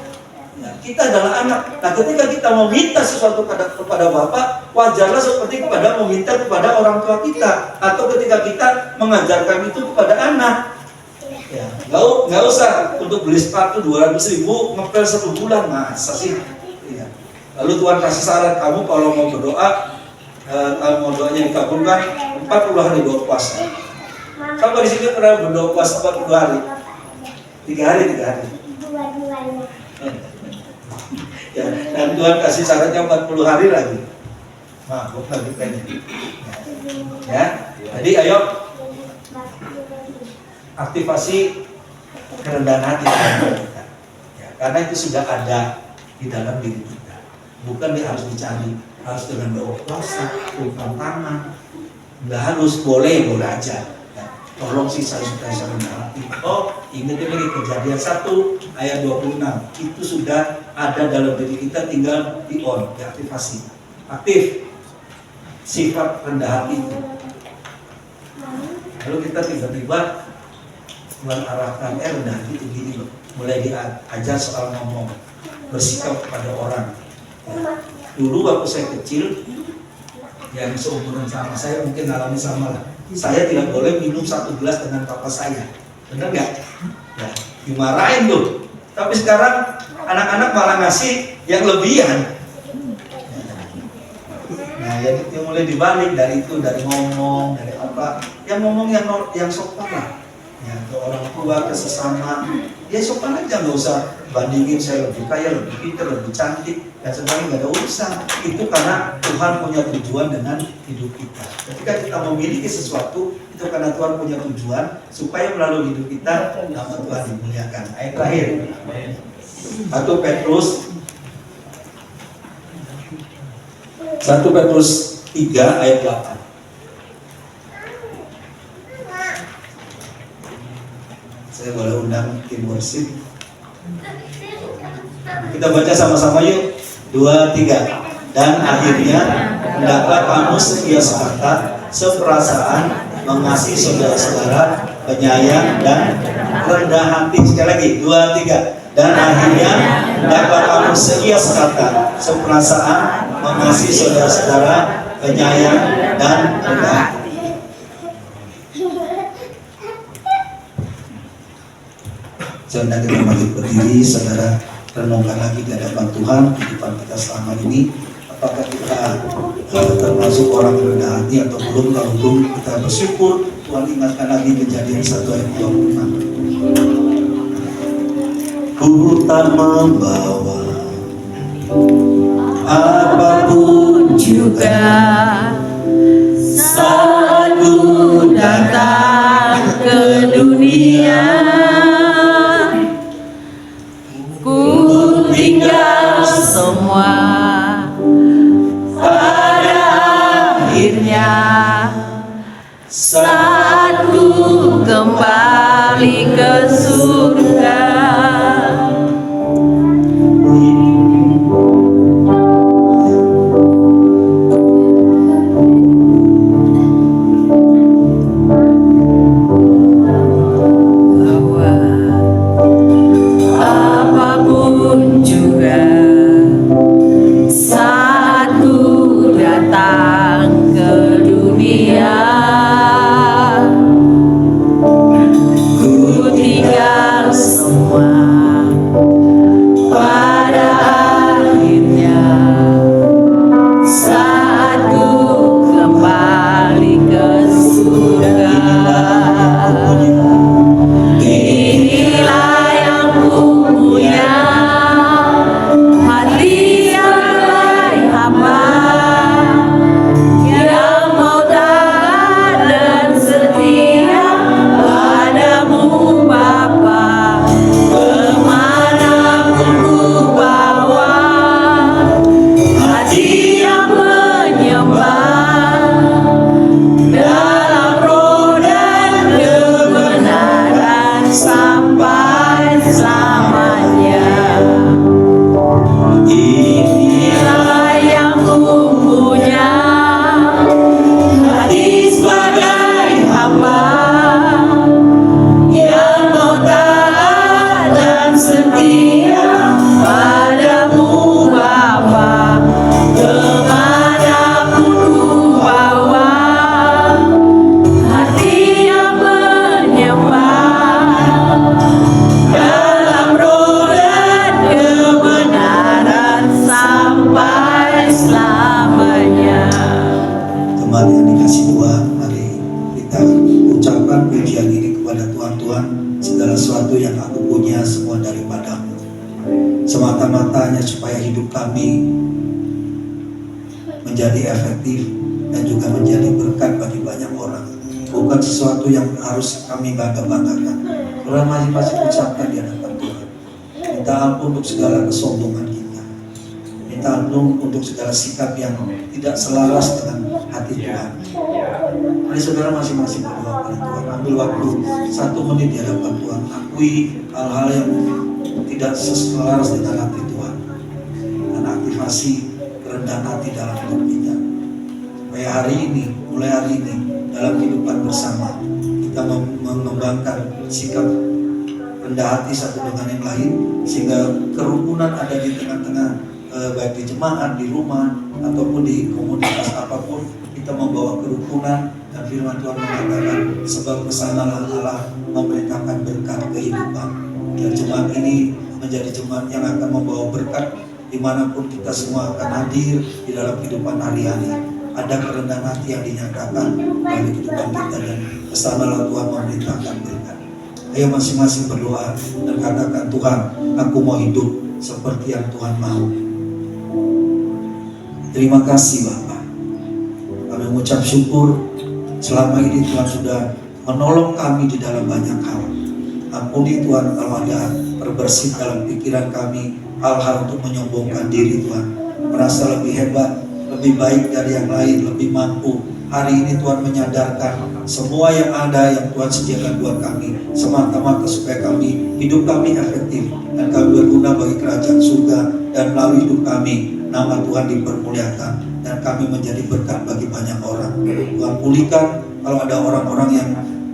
Ya, kita adalah anak. Nah, ketika kita meminta sesuatu kepada Bapa, wajarlah seperti kepada meminta kepada orang tua kita, atau ketika kita mengajarkan itu kepada anak. Ya, nggak usah untuk beli sepatu 200.000 ngepel 1 bulan, masa sih? Ya. Lalu Tuhan kasih saran, kamu kalau mau berdoa, kalau mau doanya dikabulkan 40 hari doa puasa. Kamu di sini pernah berdoa puasa 40 hari? 3 hari. Ya, dan Tuhan kasih syaratnya 40 hari lagi. Mabuk lagi pengen. Ya, jadi ayo aktivasi kerendahan hati kita. Ya, karena itu sudah ada di dalam diri kita. Bukan dia harus dicari, harus dengan doa puasa, tantangan. Nggak harus, boleh aja. Ya, tolong sih saya rendah hati. Oh, ingat lagi Kejadian 1 ayat 26. Itu sudah ada dalam diri kita, tinggal di on, diaktifasi. Aktif sifat rendah hati itu. Lalu kita tiba-tiba mengarahkan rendah hati itu gini loh. Mulai diajar soal ngomong, bersikap kepada orang. Ya. Dulu waktu saya kecil, yang seumuran sama saya mungkin alami sama lah. Saya tidak boleh minum 1 gelas dengan papa saya, benar nggak? Ya, dimarahin tuh. Tapi sekarang anak-anak malah ngasih yang lebihan. Nah, yang mulai dibalik dari itu, dari ngomong, dari apa? Yang ngomong yang sopan lah. Ya, ke orang tua, ke sesama, ya sopan aja, nggak usah bandingin saya lebih kaya, lebih pintar, lebih cantik, dan sebagainya, nggak ada urusan. Itu karena Tuhan punya tujuan dengan hidup kita. Ketika kita memiliki sesuatu, itu karena Tuhan punya tujuan supaya melalui hidup kita nama Tuhan dimuliakan. Ayat terakhir, 1 Petrus 3 ayat 8. Saya boleh undang tim worship. Kita baca sama-sama yuk. 2, 3. Dan akhirnya hendaklah kamu setia sekata, seperasaan, mengasihi saudara-saudara, penyayang dan rendah hati. Sekali lagi, 2, 3. Dan akhirnya hendaklah kamu setia sekata, seperasaan, mengasihi saudara-saudara, penyayang dan rendah hati. Saudara kita bangkit berdiri, saudara renungkan lagi di hadapan Tuhan kehidupan kita selama ini. Apakah kita termasuk orang rendah hati atau belum? Kalau belum, kita bersyukur. Tuhan ingatkan lagi Kejadian 1 ayat 26. Ku tak membawa apapun juga saat ku datang ke dunia. Ku tinggal semua pada akhirnya saat ku kembali ke surga. sampai selamanya. Jemaat yang dikasih Tuhan, mari kita ucapkan pujian ini kepada Tuhan. Tuhan, segala sesuatu yang aku punya semua daripada-Mu. Semata-matanya supaya hidup kami menjadi efektif dan juga menjadi berkat bagi banyak orang. Bukan sesuatu yang harus kami bangga-banggakan. Orang masing-masing ucapkan di hadapan Tuhan. Minta ampun untuk segala kesombongan kita. Minta ampun untuk segala sikap yang tidak selaras dengan hati Tuhan. Mari saudara masing-masing berdoa pada Tuhan. Ambil waktu 1 menit di hadapan Tuhan. Akui hal-hal yang tidak selaras dengan hati Tuhan. Dan aktivasi kerendahan hati dalam hidup kita. Supaya hari ini, mulai hari ini, dalam kehidupan bersama, kita mengembangkan sikap rendah hati satu dengan yang lain, sehingga kerukunan ada di tengah-tengah, baik di jemaat, di rumah, ataupun di komunitas apapun. Kita membawa kerukunan, dan firman Tuhan mengatakan sebab kesanalah Allah memerintahkan berkat kehidupan. Dan jemaat ini menjadi jemaat yang akan membawa berkat dimanapun kita semua akan hadir di dalam kehidupan hari-hari. Ada kerendahan hati yang dinyatakan dalam kehidupan kita, dan kesanalah Tuhan memerintahkan berkat. Ayo masing-masing berdoa dan katakan, Tuhan, aku mau hidup seperti yang Tuhan mau. Terima kasih Bapa. Kami mengucap syukur selama ini Tuhan sudah menolong kami di dalam banyak hal. Ampuni Tuhan kalau ada terbersit dalam pikiran kami hal-hal untuk menyombongkan diri Tuhan, merasa lebih hebat, lebih baik dari yang lain, lebih mampu. Hari ini Tuhan menyadarkan semua yang ada yang Tuhan sediakan buat kami semata-mata supaya hidup kami efektif dan kami berguna bagi kerajaan surga, dan melalui hidup kami nama Tuhan dipermuliakan dan kami menjadi berkat bagi banyak orang. Tuhan pulihkan kalau ada orang-orang yang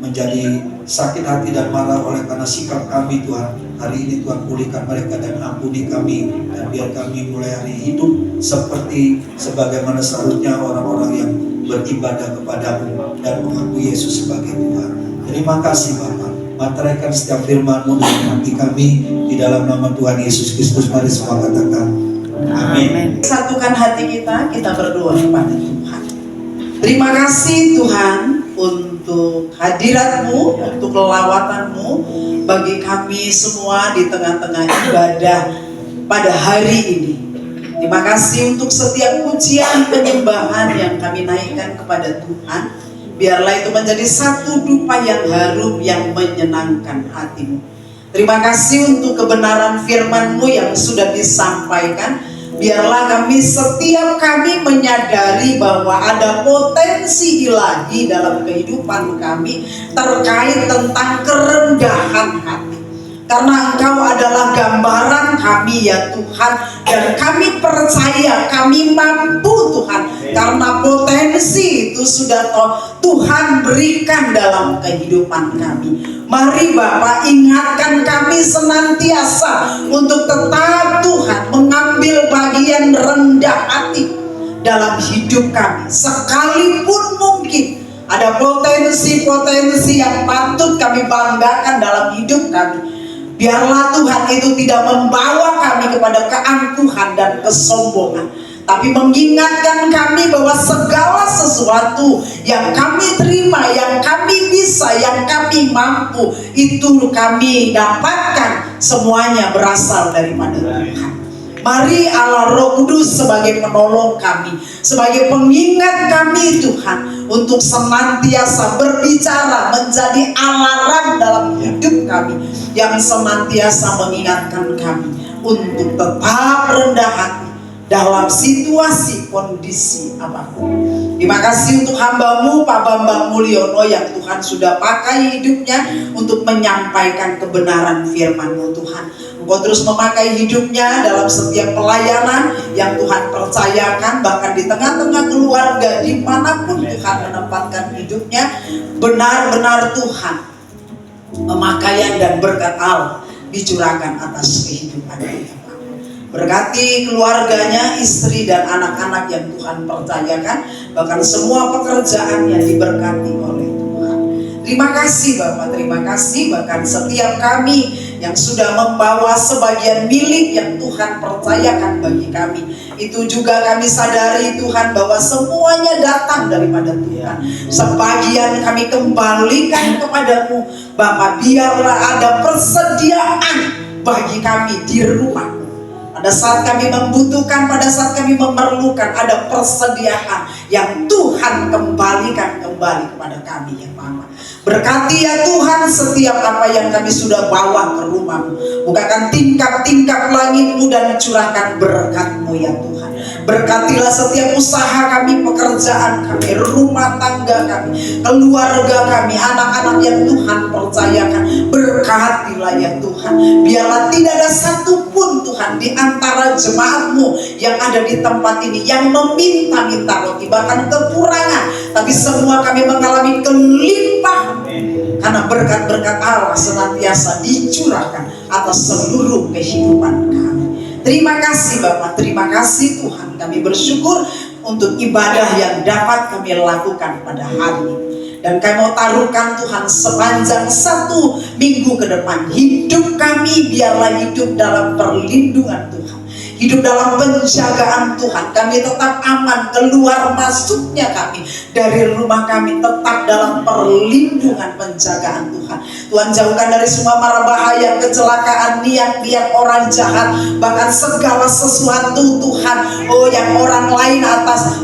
menjadi sakit hati dan marah oleh karena sikap kami Tuhan. Hari ini Tuhan pulihkan mereka dan ampuni kami, dan biar kami mulai hari hidup seperti sebagaimana seharusnya orang-orang yang beribadah kepadamu dan mengakui Yesus sebagai Tuhan. Terima kasih Bapa. Materaikan setiap firman-Mu dalam hati kami di dalam nama Tuhan Yesus Kristus. Mari semua katakan amin. Satukan hati kita berdoa kepada Tuhan. Terima kasih Tuhan untuk hadirat-Mu, untuk lawatan-Mu bagi kami semua di tengah-tengah ibadah pada hari ini. Terima kasih untuk setiap pujian penyembahan yang kami naikkan kepada Tuhan. Biarlah itu menjadi satu dupa yang harum yang menyenangkan hati-Mu. Terima kasih untuk kebenaran firman-Mu yang sudah disampaikan. Biarlah setiap kami menyadari bahwa ada potensi ilahi dalam kehidupan kami terkait tentang kerendahan hati. Karena Engkau adalah gambaran kami ya Tuhan, dan kami percaya kami mampu Tuhan, karena potensi itu sudah Tuhan berikan dalam kehidupan kami. Mari Bapa, ingatkan kami senantiasa untuk tetap Tuhan mengambil bagian rendah hati dalam hidup kami. Sekalipun mungkin ada potensi-potensi yang patut kami banggakan dalam hidup kami, biarlah Tuhan itu tidak membawa kami kepada keangkuhan dan kesombongan, tapi mengingatkan kami bahwa segala sesuatu yang kami terima, yang kami bisa, yang kami mampu, itu kami dapatkan semuanya berasal daripada Tuhan. Mari Allah Roh Kudus sebagai penolong kami, sebagai pengingat kami Tuhan, untuk senantiasa berbicara menjadi alarm dalam hidup kami, yang senantiasa mengingatkan kami untuk tetap rendah hati dalam situasi kondisi apapun. Terima kasih untuk hamba-Mu Pak Bambang Mulyono yang Tuhan sudah pakai hidupnya untuk menyampaikan kebenaran firman-Mu Tuhan. Engkau terus memakai hidupnya dalam setiap pelayanan yang Tuhan percayakan, bahkan di tengah-tengah keluarga dimanapun Tuhan menempatkan hidupnya. Benar-benar Tuhan pemakaian dan berkat Allah dicurahkan atas kehidupannya. Berkati keluarganya, istri dan anak-anak yang Tuhan percayakan, bahkan semua pekerjaannya diberkati oleh Tuhan. Terima kasih Bapak, terima kasih. Bahkan setiap kami yang sudah membawa sebagian milik yang Tuhan percayakan bagi kami. Itu juga kami sadari Tuhan bahwa semuanya datang daripada Tuhan. Sebagian kami kembalikan kepadamu Bapa. Biarlah ada persediaan bagi kami di rumah. Pada saat kami membutuhkan, pada saat kami memerlukan, ada persediaan yang Tuhan kembalikan kembali kepada kami ya Bapa. Berkati ya Tuhan setiap apa yang kami sudah bawa ke rumah-Mu. Bukakan tingkap-tingkap langit-Mu dan curahkan berkat-Mu ya Tuhan. Berkatilah setiap usaha kami, pekerjaan kami, rumah tangga kami, keluarga kami, anak-anak yang Tuhan percayakan. Berkatilah ya Tuhan. Biarlah tidak ada satupun Tuhan di antara jemaat-Mu yang ada di tempat ini yang meminta-minta roti, bahkan kekurangan. Tapi semua kami mengalami kelimpahan. Karena berkat-berkat Allah senantiasa dicurahkan atas seluruh kehidupan kami. Terima kasih Bapak, terima kasih Tuhan. Kami bersyukur untuk ibadah yang dapat kami lakukan pada hari ini. Dan kami mau taruhkan Tuhan sepanjang 1 minggu ke depan. Hidup kami biarlah hidup dalam perlindungan Tuhan. Hidup dalam penjagaan Tuhan. Kami tetap aman, keluar masuknya kami dari rumah kami tetap dalam perlindungan penjagaan Tuhan. Tuhan jauhkan dari semua mara bahaya, kecelakaan, niat-niat orang jahat, bahkan segala sesuatu Tuhan, yang orang lain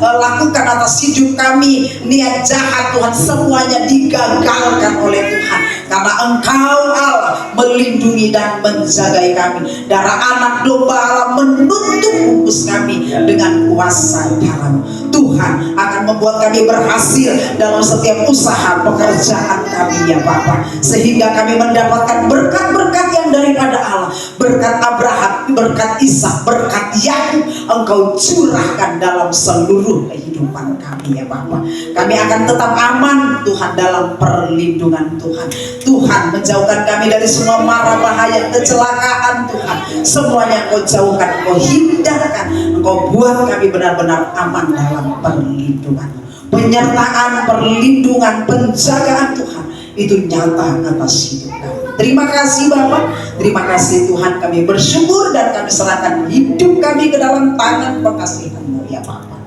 lakukan atas hidup kami, niat jahat Tuhan, semuanya digagalkan oleh Tuhan. Karena Engkau Allah melindungi dan menjagai kami. Darah anak domba Allah menutup bungkus kami dengan kuasa darah-Mu. Tuhan akan membuat kami berhasil dalam setiap usaha pekerjaan kami ya Bapa. Sehingga kami mendapatkan berkat-berkat yang daripada Allah. Berkat Abraham, berkat Ishak, berkat Yakub Engkau curahkan dalam seluruh kehidupan kami ya Bapa. Kami akan tetap aman Tuhan dalam perlindungan Tuhan. Tuhan menjauhkan kami dari semua mara bahaya, kecelakaan Tuhan. Semuanya Engkau jauhkan, Engkau hindarkan, Engkau buat kami benar-benar aman dalam perlindungan. Penyertaan, perlindungan, penjagaan Tuhan itu nyata atas hidup kami. Terima kasih Bapak, terima kasih Tuhan. Kami bersyukur dan kami serahkan hidup kami ke dalam tangan pengasihan-Mu ya Bapak.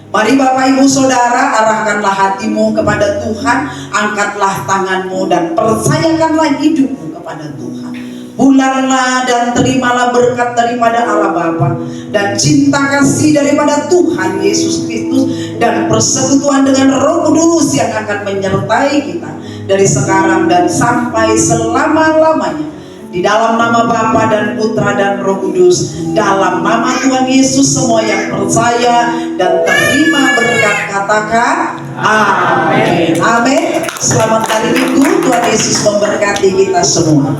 Mari Bapak Ibu Saudara, arahkanlah hatimu kepada Tuhan, angkatlah tanganmu dan percayakanlah hidupmu kepada Tuhan. Pulanlah dan terimalah berkat daripada Allah Bapa dan cinta kasih daripada Tuhan Yesus Kristus dan persekutuan dengan Roh Kudus yang akan menyertai kita dari sekarang dan sampai selama-lamanya. Di dalam nama Bapa dan Putra dan Roh Kudus, dalam nama Tuhan Yesus, semua yang percaya dan terima berkat katakan amin. Amin. Selamat hari Minggu, Tuhan Yesus memberkati kita semua.